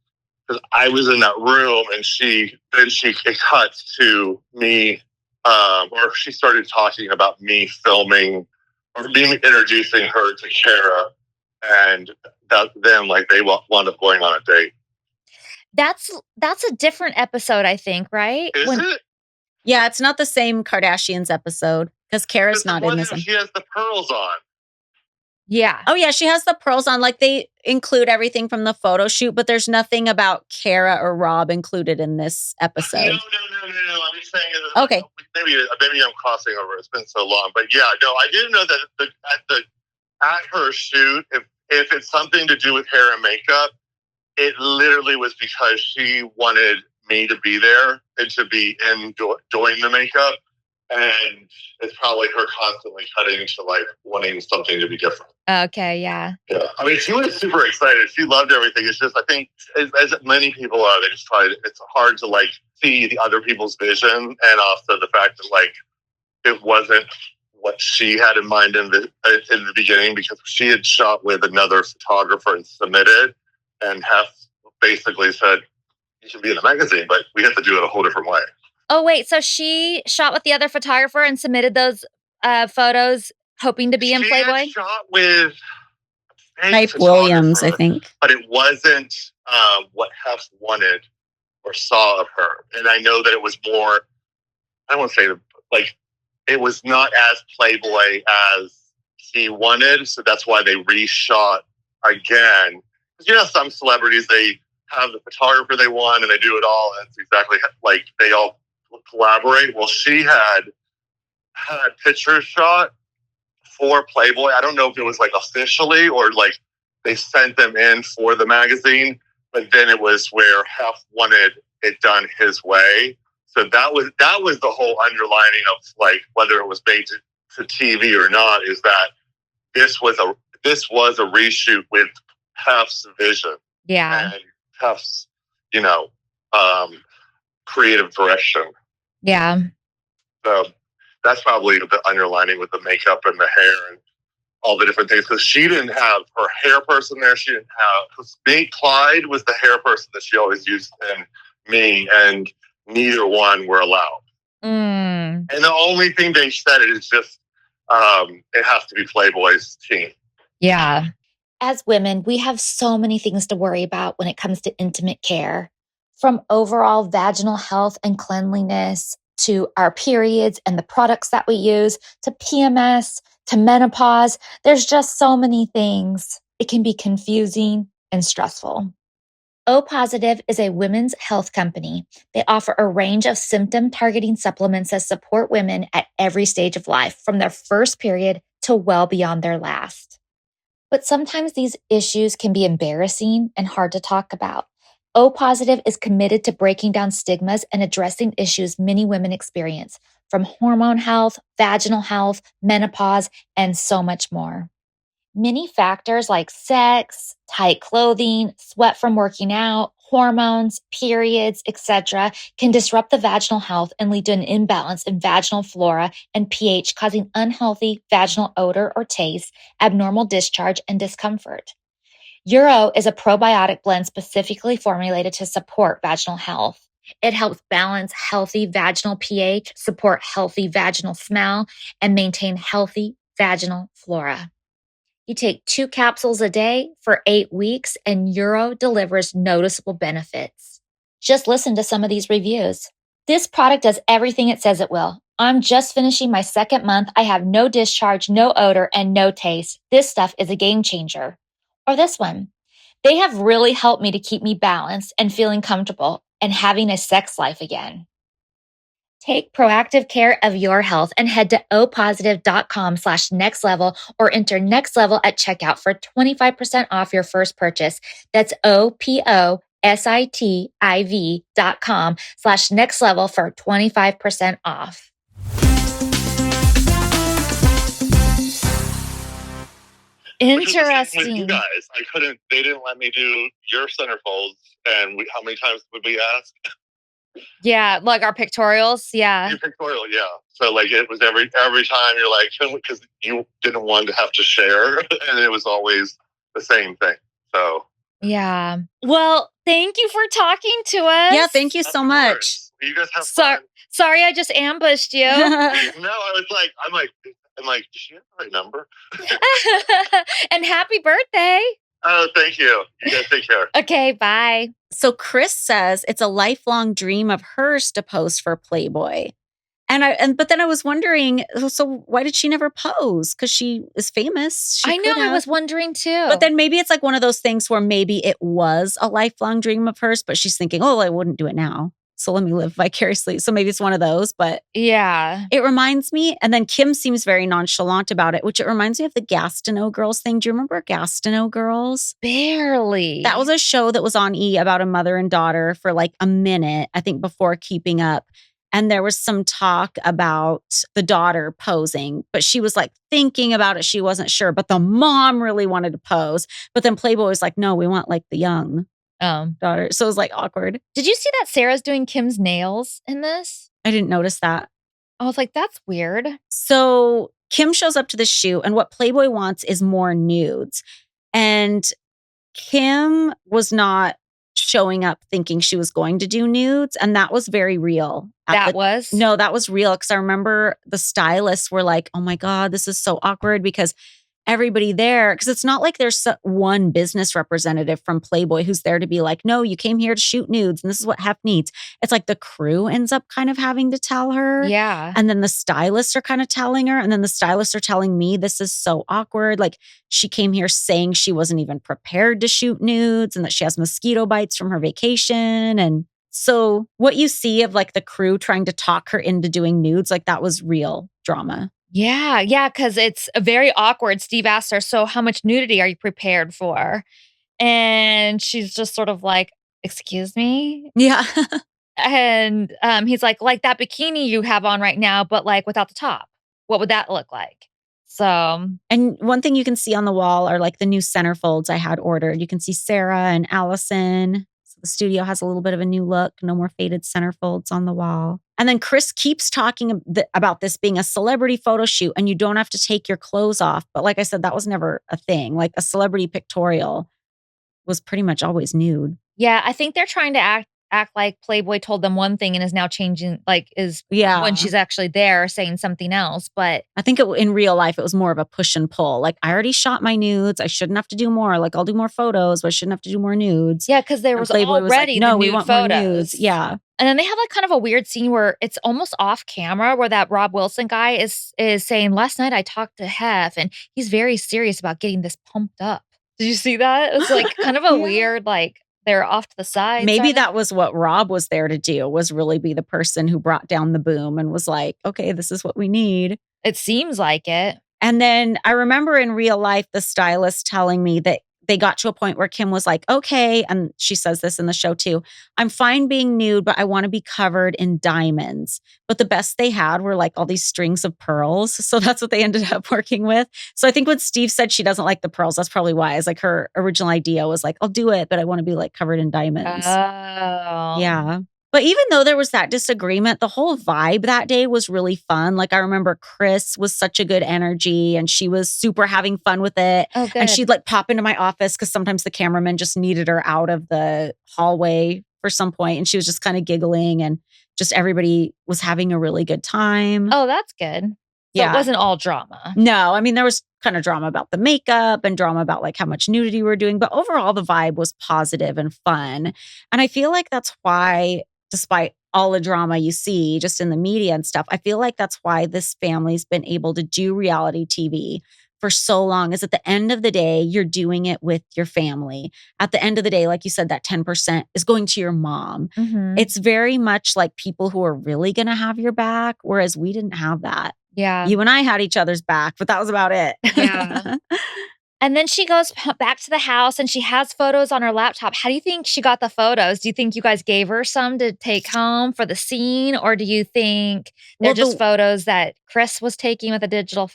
because I was in that room, and it cuts to me, or she started talking about me filming or being introducing her to Kara, and then like they wound up going on a date. That's a different episode, I think, right? Is it? Yeah, it's not the same Kardashians episode because Kara's not in this one. She has the pearls on. Yeah. Oh yeah, she has the pearls on. Like they include everything from the photo shoot, but there's nothing about Kara or Rob included in this episode. No. I'm just saying. Okay. Maybe I'm crossing over. It's been so long, but yeah, no, I didn't know that at her shoot, if it's something to do with hair and makeup, it literally was because she wanted me to be there and to be doing the makeup. And it's probably her constantly cutting to like wanting something to be different. Okay, yeah. Yeah. I mean, she was super excited. She loved everything. It's just, I think, as many people are, they just it's hard to like see the other people's vision, and also the fact that like it wasn't what she had in mind in the beginning, because she had shot with another photographer and submitted, and Hef basically said, you should be in the magazine, but we have to do it a whole different way. Oh, wait. So she shot with the other photographer and submitted those photos hoping to be in Playboy? She shot with Hype Williams, I think. But it wasn't what Hef wanted or saw of her. And I know that it was more, I don't want to say, like, it was not as Playboy as he wanted. So that's why they reshot again. Because, you know, some celebrities, they have the photographer they want and they do it all. And it's exactly like they all collaborate. Well, she had pictures shot for Playboy. I don't know if it was like officially or like they sent them in for the magazine, but then it was where Hef wanted it done his way. So that was the whole underlining of like whether it was made to TV or not, is that this was a reshoot with Hef's vision. Yeah. And Hef's, you know, creative direction. Yeah. So that's probably the underlining with the makeup and the hair and all the different things. Because she didn't have her hair person there. She didn't have, because Clyde was the hair person that she always used, and me, and neither one were allowed. And the only thing they said is just it has to be Playboy's team. Yeah. As women, we have so many things to worry about when it comes to intimate care, from overall vaginal health and cleanliness to our periods and the products that we use, to PMS, to menopause. There's just so many things. It can be confusing and stressful. O Positive is a women's health company. They offer a range of symptom-targeting supplements that support women at every stage of life, from their first period to well beyond their last. But sometimes these issues can be embarrassing and hard to talk about. O Positive is committed to breaking down stigmas and addressing issues many women experience, from hormone health, vaginal health, menopause, and so much more. Many factors like sex, tight clothing, sweat from working out, hormones, periods, etc., can disrupt the vaginal health and lead to an imbalance in vaginal flora and pH, causing unhealthy vaginal odor or taste, abnormal discharge, and discomfort. Uro is a probiotic blend specifically formulated to support vaginal health. It helps balance healthy vaginal pH, support healthy vaginal smell, and maintain healthy vaginal flora. You take 2 capsules a day for 8 weeks, and Uro delivers noticeable benefits. Just listen to some of these reviews. This product does everything it says it will. I'm just finishing my 2nd month. I have no discharge, no odor, and no taste. This stuff is a game changer. Or this one. They have really helped me to keep me balanced and feeling comfortable and having a sex life again. Take proactive care of your health and head to opositive.com/nextlevel or enter next level at checkout for 25% off your first purchase. That's opositiv.com/nextlevel for 25% off. Interesting. With you guys, they didn't let me do your centerfolds. And how many times would we ask? Yeah, like our pictorials. Yeah. Your pictorial, yeah. So like it was every time you're like, because you didn't want to have to share, and it was always the same thing. So yeah. Well, thank you for talking to us. Yeah, thank you so much. You guys have fun. Sorry, I just ambushed you. No, I'm like, does she have the right number? And happy birthday. Oh, thank you. You guys take care. Okay, bye. So Chris says it's a lifelong dream of hers to pose for Playboy. But then I was wondering, so why did she never pose? Because she is famous. I know, I was wondering too. But then maybe it's like one of those things where maybe it was a lifelong dream of hers, but she's thinking, oh, I wouldn't do it now. So let me live vicariously. So maybe it's one of those, but yeah. It reminds me, and then Kim seems very nonchalant about it, which it reminds me of the Gastineau Girls thing. Do you remember Gastineau Girls? Barely. That was a show that was on E! About a mother and daughter for like a minute, I think before Keeping Up. And there was some talk about the daughter posing, but she was like thinking about it. She wasn't sure, but the mom really wanted to pose. But then Playboy was like, no, we want like the young daughter. So it was like awkward. Did you see that Sarah's doing Kim's nails in this? I didn't notice that. I was like, that's weird. So Kim shows up to the shoot, and what Playboy wants is more nudes. And Kim was not showing up thinking she was going to do nudes. And that was very real. No, that was real. Because I remember the stylists were like, oh my God, this is so awkward because everybody there, because it's not like there's one business representative from Playboy who's there to be like, no, you came here to shoot nudes and this is what Hef needs. It's like the crew ends up kind of having to tell her. Yeah. And then the stylists are kind of telling her. And then the stylists are telling me this is so awkward. Like she came here saying she wasn't even prepared to shoot nudes and that she has mosquito bites from her vacation. And so what you see of like the crew trying to talk her into doing nudes, like that was real drama. Yeah, because it's very awkward. Steve asked her, so how much nudity are you prepared for? And she's just sort of like, excuse me? Yeah. And he's like that bikini you have on right now, but like without the top. What would that look like? So. And one thing you can see on the wall are like the new centerfolds I had ordered. You can see Sarah and Allison. So the studio has a little bit of a new look. No more faded centerfolds on the wall. And then Chris keeps talking about this being a celebrity photo shoot and you don't have to take your clothes off. But like I said, that was never a thing. Like a celebrity pictorial was pretty much always nude. Yeah, I think they're trying to act like Playboy told them one thing and is now changing, when she's actually there saying something else. But I think in real life, it was more of a push and pull. Like, I already shot my nudes. I shouldn't have to do more. Like, I'll do more photos, but I shouldn't have to do more nudes. Yeah, because there was already the nude photos. More nudes. Yeah. And then they have like kind of a weird scene where it's almost off camera where that Rob Wilson guy is saying, last night I talked to Hef and he's very serious about getting this pumped up. Did you see that? It was like kind of a weird They're off to the side. Maybe that was what Rob was there to do, was really be the person who brought down the boom and was like, okay, this is what we need. It seems like it. And then I remember in real life, the stylist telling me that they got to a point where Kim was like, okay, and she says this in the show too, I'm fine being nude, but I want to be covered in diamonds. But the best they had were like all these strings of pearls. So that's what they ended up working with. So I think when Steve said she doesn't like the pearls, that's probably why. It's like her original idea was like, I'll do it, but I want to be like covered in diamonds. Oh. Yeah. But even though there was that disagreement, the whole vibe that day was really fun. Like I remember Chris was such a good energy and she was super having fun with it. Oh, good. And she'd like pop into my office because sometimes the cameraman just needed her out of the hallway for some point. And she was just kind of giggling and just everybody was having a really good time. Oh, that's good. So Yeah. it wasn't all drama. No, I mean, there was kind of drama about the makeup and drama about like how much nudity we were doing. But overall, the vibe was positive and fun. And I feel like that's why, despite all the drama you see just in the media and stuff, I feel like that's why this family's been able to do reality TV for so long, is at the end of the day, you're doing it with your family. At the end of the day, like you said, that 10% is going to your mom. Mhm. It's very much like people who are really going to have your back, whereas we didn't have that. Yeah. You and I had each other's back, but that was about it. Yeah. And then she goes back to the house and she has photos on her laptop. How do you think she got the photos? Do you think you guys gave her some to take home for the scene? Or do you think they're just photos that Chris was taking with a digital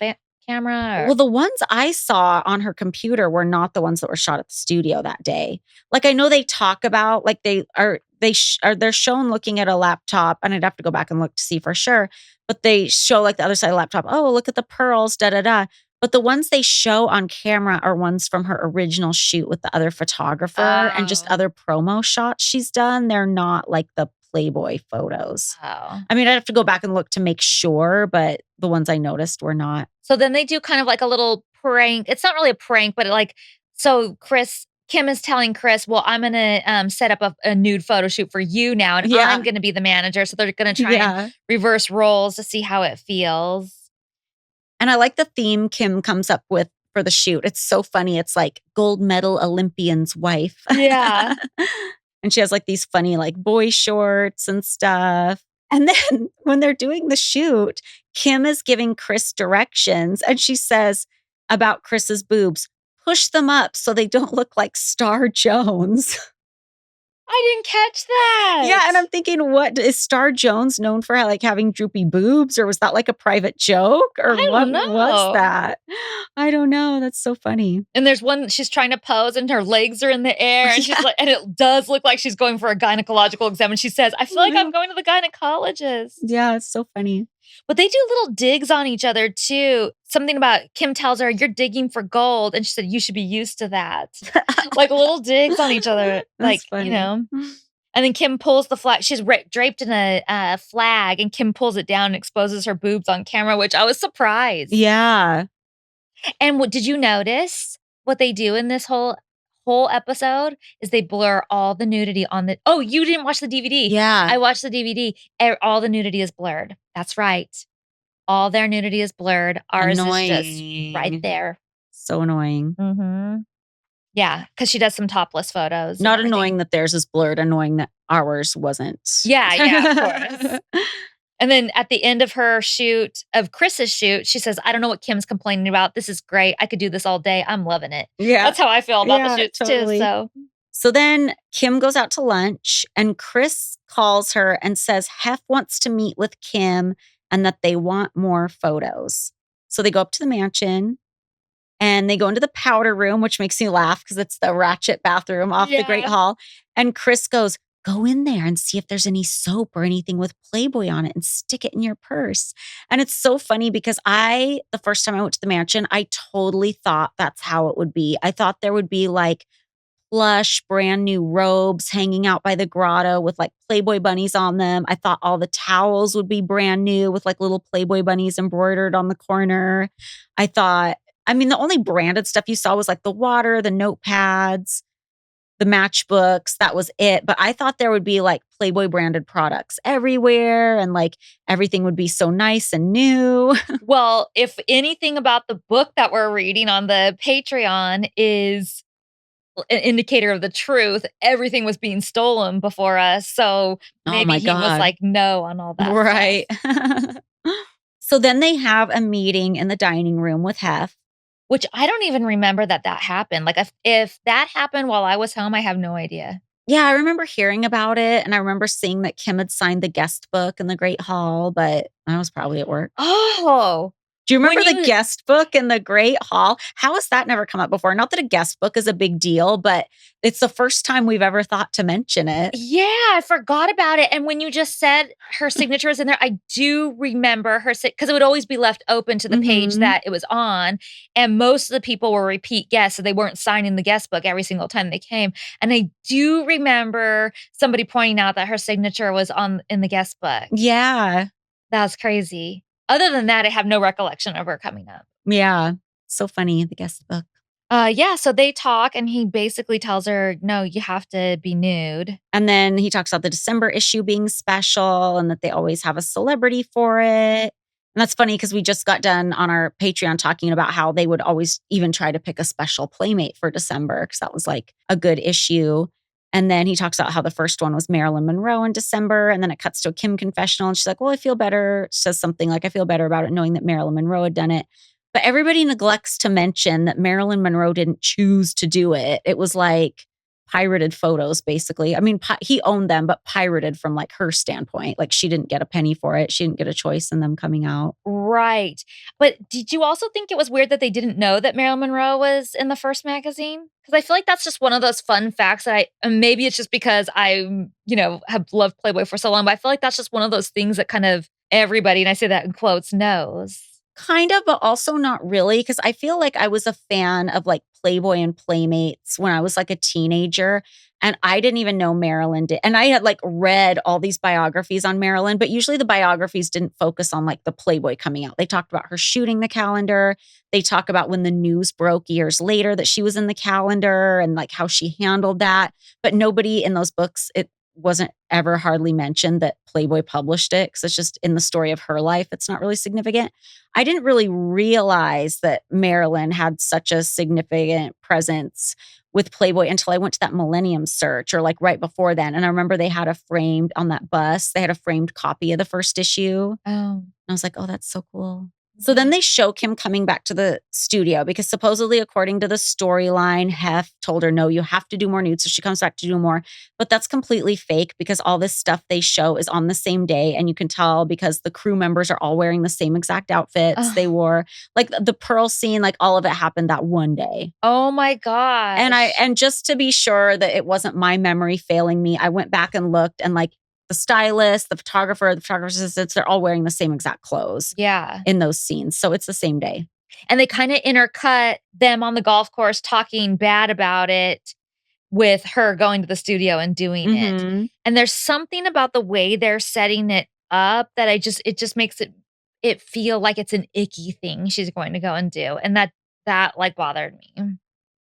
camera? Well, the ones I saw on her computer were not the ones that were shot at the studio that day. Like I know they talk about, like they're shown looking at a laptop, and I'd have to go back and look to see for sure. But they show like the other side of the laptop. Oh, look at the pearls, da da da. But the ones they show on camera are ones from her original shoot with the other photographer and just other promo shots she's done. They're not like the Playboy photos. Oh. I mean, I'd have to go back and look to make sure, but the ones I noticed were not. So then they do kind of like a little prank. It's not really a prank, but so Kim is telling Chris, well, I'm going to set up a nude photo shoot for you now, and I'm going to be the manager. So they're going to try and reverse roles to see how it feels. And I like the theme Kim comes up with for the shoot. It's so funny. It's like gold medal Olympian's wife. Yeah. And she has like these funny like boy shorts and stuff. And then when they're doing the shoot, Kim is giving Chris directions. And she says about Chris's boobs, push them up so they don't look like Star Jones. I didn't catch that. Yeah, and I'm thinking, what is Star Jones known for, like having droopy boobs, or was that like a private joke, or what was that? I don't know. That's so funny. And there's one she's trying to pose, and her legs are in the air, and she's like, and it does look like she's going for a gynecological exam. And she says, "I feel like I'm going to the gynecologist." Yeah, it's so funny. But they do little digs on each other too. Something about Kim tells her, "You're digging for gold," and she said, "You should be used to that." Like little digs on each other, like funny. you know. And then Kim pulls the flag. She's draped in a flag, and Kim pulls it down and exposes her boobs on camera, which I was surprised. Yeah. And did you notice what they do in this whole episode is they blur all the nudity on the. Oh, you didn't watch the DVD? Yeah, I watched the DVD. All the nudity is blurred. That's right. All their nudity is blurred. Ours is just right there. So annoying. Mm-hmm. Yeah, because she does some topless photos. Not annoying that theirs is blurred, annoying that ours wasn't. Yeah, of course. And then at the end of her shoot, of Chris's shoot, she says, "I don't know what Kim's complaining about. This is great. I could do this all day. I'm loving it." Yeah. That's how I feel about the shoots totally. too. So then Kim goes out to lunch and Chris calls her and says Hef wants to meet with Kim and that they want more photos. So they go up to the mansion and they go into the powder room, which makes me laugh because it's the ratchet bathroom off the Great Hall. And Chris goes, "Go in there and see if there's any soap or anything with Playboy on it and stick it in your purse." And it's so funny because the first time I went to the mansion, I totally thought that's how it would be. I thought there would be like plush, brand new robes hanging out by the grotto with like Playboy bunnies on them. I thought all the towels would be brand new with like little Playboy bunnies embroidered on the corner. The only branded stuff you saw was like the water, the notepads, the matchbooks. That was it. But I thought there would be like Playboy branded products everywhere and like everything would be so nice and new. Well, if anything about the book that we're reading on the Patreon is an indicator of the truth. Everything was being stolen before us, so Oh maybe my he was God. like, "No" on all that Right. stuff. So then they have a meeting in the dining room with Hef. Which I don't even remember that happened. Like, if that happened while I was home, I have no idea. Yeah, I remember hearing about it, and I remember seeing that Kim had signed the guest book in the Great Hall, but I was probably at work. Oh, Do you when remember the you guest book in the Great Hall? How has that never come up before? Not that a guest book is a big deal, but it's the first time we've ever thought to mention it. Yeah, I forgot about it, and when you just said her signature was in there, I do remember her because it would always be left open to the page Mhm. that it was on, and most of the people were repeat guests, so they weren't signing the guest book every single time they came, and I do remember somebody pointing out that her signature was in the guest book. Yeah. That was crazy. Other than that, I have no recollection of her coming up. Yeah. So funny, the guest book. Yeah, so they talk and he basically tells her, "No, you have to be nude." And then he talks about the December issue being special and that they always have a celebrity for it. And that's funny because we just got done on our Patreon talking about how they would always even try to pick a special playmate for December because that was like a good issue. And then he talks about how the first one was Marilyn Monroe in December. And then it cuts to a Kim confessional. And she's like, well, I feel better. Says something like, I feel better about it knowing that Marilyn Monroe had done it. But everybody neglects to mention that Marilyn Monroe didn't choose to do it. It was like pirated photos, basically. I mean, he owned them, but pirated from like her standpoint. Like she didn't get a penny for it. She didn't get a choice in them coming out. Right. But did you also think it was weird that they didn't know that Marilyn Monroe was in the first magazine? Because I feel like that's just one of those fun facts that and maybe it's just because I, have loved Playboy for so long, but I feel like that's just one of those things that kind of everybody, and I say that in quotes, knows. Kind of, but also not really. Because I feel like I was a fan of like Playboy and Playmates when I was like a teenager. And I didn't even know Marilyn did. And I had like read all these biographies on Marilyn, but usually the biographies didn't focus on like the Playboy coming out. They talked about her shooting the calendar. They talk about when the news broke years later that she was in the calendar and like how she handled that. But nobody in those books, it wasn't ever hardly mentioned that Playboy published it because it's just in the story of her life. It's not really significant. I didn't really realize that Marilyn had such a significant presence with Playboy until I went to that Millennium Search or like right before then. And I remember they had a framed on that bus, they had a framed copy of the first issue. Oh. And I was like, oh, that's so cool. So then they show Kim coming back to the studio because supposedly, according to the storyline, Hef told her, no, you have to do more nudes. So she comes back to do more. But that's completely fake because all this stuff they show is on the same day. And you can tell because the crew members are all wearing the same exact outfits they wore. Like the pearl scene, like all of it happened that one day. Oh my gosh. And just to be sure that it wasn't my memory failing me, I went back and looked and like the stylist, the photographer's assistants, they're all wearing the same exact clothes. Yeah. In those scenes. So it's the same day. And they kind of intercut them on the golf course talking bad about it with her going to the studio and doing it. And there's something about the way they're setting it up that it just makes it feel like it's an icky thing she's going to go and do. And that like bothered me.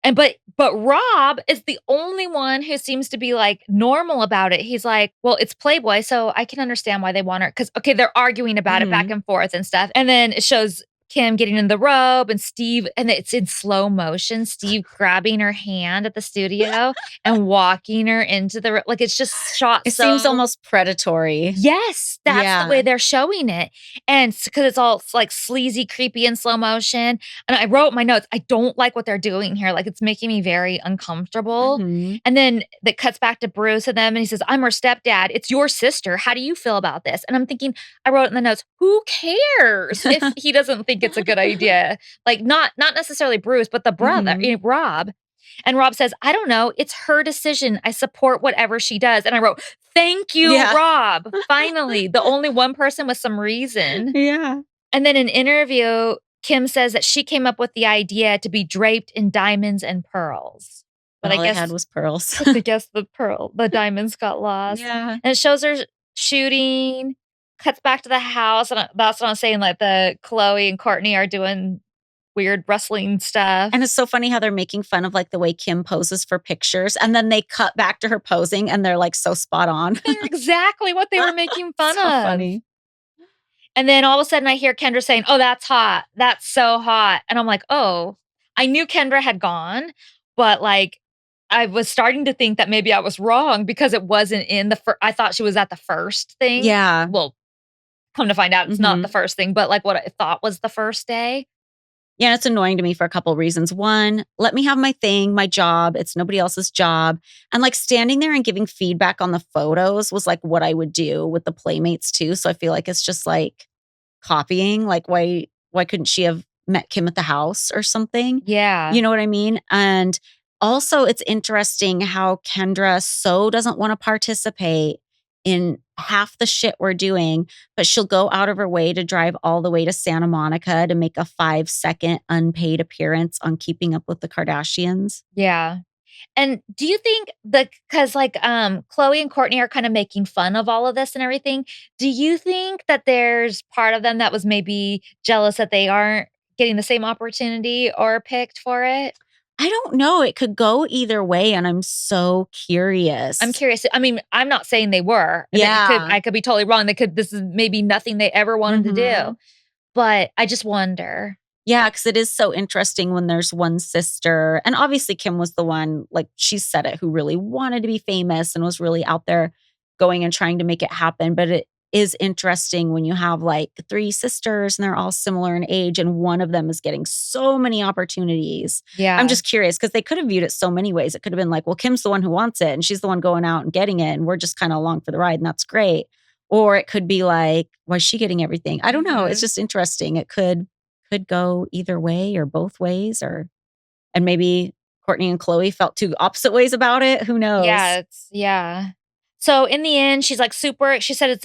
And but Rob is the only one who seems to be like normal about it. He's like, well, it's Playboy, so I can understand why they want her. Because okay, they're arguing about it back and forth and stuff. And then it shows Kim getting in the robe and Steve, and it's in slow motion, Steve grabbing her hand at the studio and walking her into the like it's just shot. It seems almost predatory. Yes, that's the way they're showing it. And because it's all like sleazy, creepy in slow motion. And I wrote my notes, I don't like what they're doing here. Like it's making me very uncomfortable. And then that cuts back to Bruce and them and he says, I'm her stepdad. It's your sister. How do you feel about this? And I'm thinking, I wrote in the notes, who cares if he doesn't think it's a good idea? Like not necessarily Bruce, but the brother, Rob. And Rob says, I don't know. It's her decision. I support whatever she does. And I wrote, thank you, Rob. Finally, the only one person with some reason. Yeah. And then in an interview, Kim says that she came up with the idea to be draped in diamonds and pearls. But all I guess I had was pearls. I guess the diamonds got lost. Yeah. And it shows her shooting, cuts back to the house. And that's what I'm saying. Like the Chloe and Courtney are doing weird wrestling stuff. And it's so funny how they're making fun of like the way Kim poses for pictures. And then they cut back to her posing and they're like so spot on. They're exactly what they were making fun of. Funny. And then all of a sudden I hear Kendra saying, oh, that's hot. That's so hot. And I'm like, oh, I knew Kendra had gone, but like I was starting to think that maybe I was wrong because it wasn't in the I thought she was at the first thing. Yeah. Well, come to find out, it's not the Mhm. first thing, but, like, what I thought was the first day. Yeah, it's annoying to me for a couple of reasons. One, let me have my thing, my job. It's nobody else's job. And like standing there and giving feedback on the photos was like what I would do with the playmates too. So I feel like it's just like copying. Like why couldn't she have met Kim at the house or something? Yeah. You know what I mean? And also it's interesting how Kendra so doesn't want to participate in half the shit we're doing, but she'll go out of her way to drive all the way to Santa Monica to make a 5-second unpaid appearance on Keeping Up with the Kardashians. Yeah. And do you think because like Chloe and Courtney are kind of making fun of all of this and everything, do you think that there's part of them that was maybe jealous that they aren't getting the same opportunity or picked for it? I don't know. It could go either way, and I'm so curious. I'm curious. I mean, I'm not saying they were. And Yeah. I could be totally wrong. This is maybe nothing they ever wanted to Mhm. do. But I just wonder. Yeah, because it is so interesting when there's one sister, and obviously Kim was the one, like she said it, who really wanted to be famous and was really out there going and trying to make it happen. But it is interesting when you have like 3 sisters and they're all similar in age, and one of them is getting so many opportunities. I'm Yeah. just curious because they could have viewed it so many ways. It could have been like, well, Kim's the one who wants it, and she's the one going out and getting it, and we're just kind of along for the ride, and that's great. Or it could be like, why is she getting everything? I don't know. It's Mhm. just interesting. It could go either way or both ways, or and maybe Courtney and Chloe felt 2 opposite ways about it. Who knows? Yeah. So in the end, she's like super she said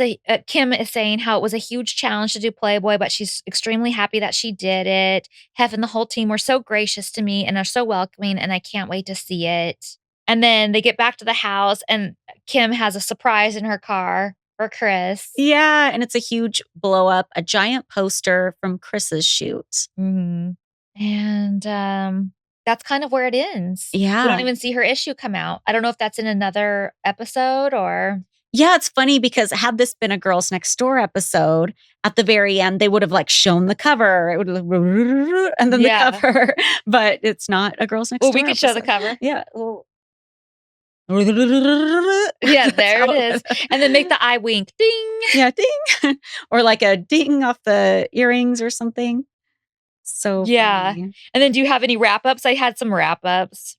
Kim is saying how it was a huge challenge to do Playboy, but she's extremely happy that she did it. Hef and the whole team were so gracious to me and are so welcoming, and I can't wait to see it. And then they get back to the house, and Kim has a surprise in her car for Chris. Yeah, and it's a huge blow up, a giant poster from Chris's shoot. Mhm. And, that's kind of where it ends. We don't Yeah. even see her issue come out. I don't know if that's in another episode or Yeah, it's funny because had this been a Girls Next Door episode, at the very end, they would have like shown the cover. It would have, and then the Yeah. cover, but it's not a Girls Next Well, Door we could show the episode. cover. Yeah. Well, Yeah, that's there it how is. And then make the eye wink. Ding. Yeah, ding. Or like a ding off the earrings or something. So Yeah. funny. And then do you have any wrap-ups? I had some wrap-ups.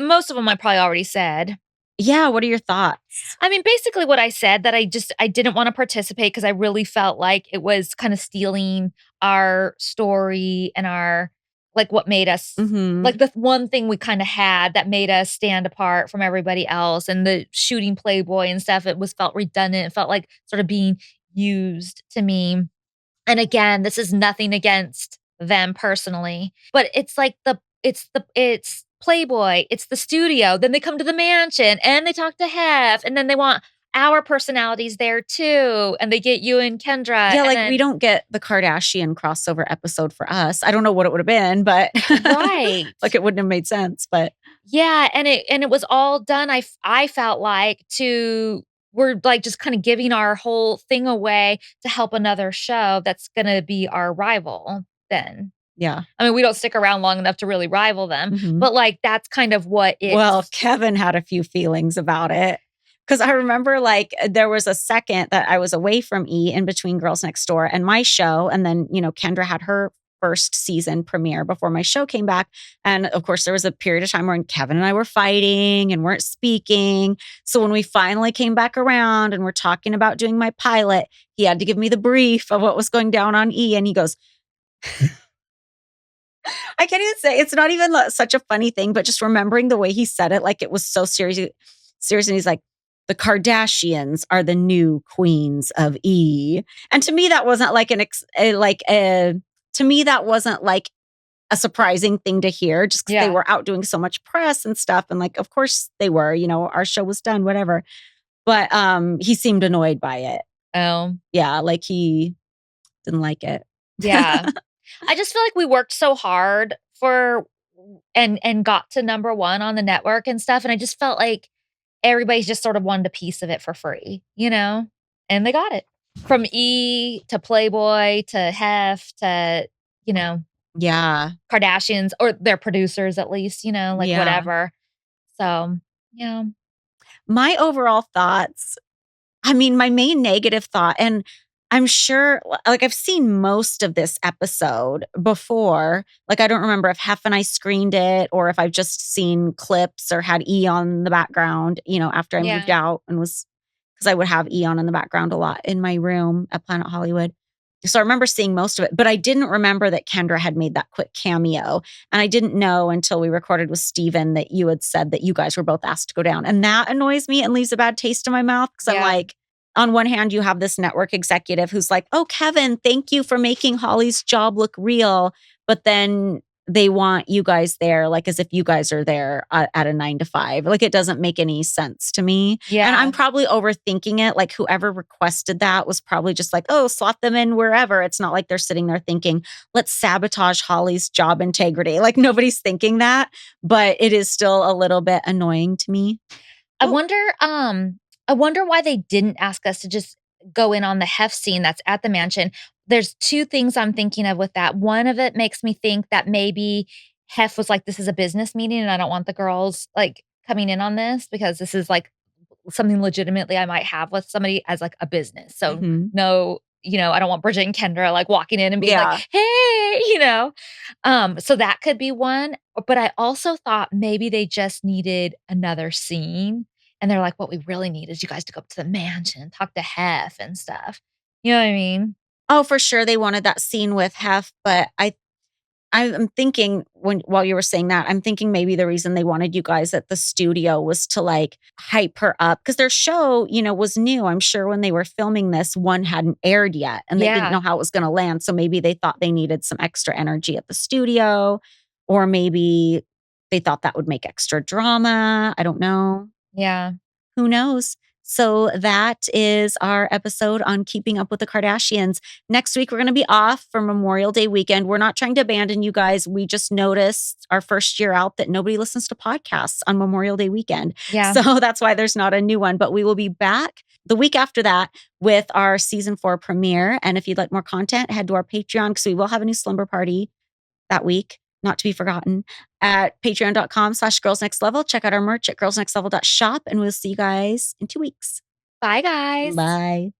Most of them I probably already said. Yeah, what are your thoughts? I mean, basically what I said that I didn't wanna participate because I really felt like it was kinda stealing our story and our like, what made us Mhm. like, the one thing we kinda had that made us stand apart from everybody else and the shooting Playboy and stuff, it was felt redundant, it felt like sort of being used to me. And again, this is nothing against them personally, but it's like it's Playboy, it's the studio, then they come to the mansion and they talk to Hef, and then they want our personalities there too, and they get you and Kendra, Yeah, and like we then don't get the Kardashian crossover episode for us. I don't know what it would have been, but right. like it wouldn't have made sense, but Yeah, and it was all done, I felt like we're, like, just kinda giving our whole thing away to help another show that's gonna be our rival then. yeah. I mean, we don't stick around long enough to really rival them, Mhm. but, like, that's kind of what Well, it's Kevin had a few feelings about it. Cause I remember like there was a second that I was away from E in between Girls Next Door and my show. And then, Kendra had her first season premiere before my show came back. And of course, there was a period of time when Kevin and I were fighting and weren't speaking. So when we finally came back around and we're talking about doing my pilot, he had to give me the brief of what was going down on E. And he goes, I can't even say it's not even such a funny thing, but just remembering the way he said it, like it was so serious. Serious, and he's like, "The Kardashians are the new queens of E." And to me, that wasn't like to me that wasn't like a surprising thing to hear, just because they Yeah. were out doing so much press and stuff, and like, of course they were. Our show was done, whatever. But he seemed annoyed by it. Oh, Yeah, like he didn't like it. yeah. I just feel like we worked so hard for and got to number 1 on the network and stuff, and I just felt like everybody's just sort of wanted a piece of it for free, you know? And they got it. From E to Playboy to Hef to, you know, Yeah. Kardashians or their producers at least, like Yeah. whatever. So, yeah. My overall thoughts, I mean, my main negative thought, and I'm sure, like, I've seen most of this episode before. Like, I don't remember if Hef and I screened it or if I've just seen clips or had E on in the background, after I moved Yeah. out and because I would have E on in the background a lot in my room at Planet Hollywood. So I remember seeing most of it, but I didn't remember that Kendra had made that quick cameo. And I didn't know until we recorded with Steven that you had said that you guys were both asked to go down. And that annoys me and leaves a bad taste in my mouth because I'm Yeah. like, on one hand, you have this network executive who's like, oh, Kevin, thank you for making Holly's job look real. But then they want you guys there, like as if you guys are there at a 9 to 5. Like it doesn't make any sense to me. Yeah. And I'm probably overthinking it. Like whoever requested that was probably just like, oh, slot them in wherever. It's not like they're sitting there thinking, let's sabotage Holly's job integrity. Like nobody's thinking that, but it is still a little bit annoying to me. I wonder why they didn't ask us to just go in on the Hef scene that's at the mansion. There's two things I'm thinking of with that. One of it makes me think that maybe Hef was like, this is a business meeting and I don't want the girls like coming in on this because this is like something legitimately I might have with somebody as like a business. So no, I don't want Bridget and Kendra like walking in and being like, hey, so that could be one. But I also thought maybe they just needed another scene. And they're like, what we really need is you guys to go up to the mansion, talk to Hef and stuff. You know what I mean? Oh, for sure. They wanted that scene with Hef, but I'm thinking while you were saying that, I'm thinking maybe the reason they wanted you guys at the studio was to like hype her up because their show, was new. I'm sure when they were filming this, one hadn't aired yet and they didn't know how it was going to land. So maybe they thought they needed some extra energy at the studio, or maybe they thought that would make extra drama. I don't know. Yeah. Who knows? So that is our episode on keeping up with the Kardashians. Next week, we're going to be off for Memorial Day weekend. We're not trying to abandon you guys. We just noticed our first year out that nobody listens to podcasts on Memorial Day weekend. Yeah. So that's why there's not a new one. But we will be back the week after that with our season 4 premiere. And if you'd like more content, head to our Patreon because we will have a new slumber party that week. Not to be forgotten, at patreon.com/girlsnextlevel. Check out our merch at girlsnextlevel.shop, and we'll see you guys in 2 weeks. Bye, guys. Bye.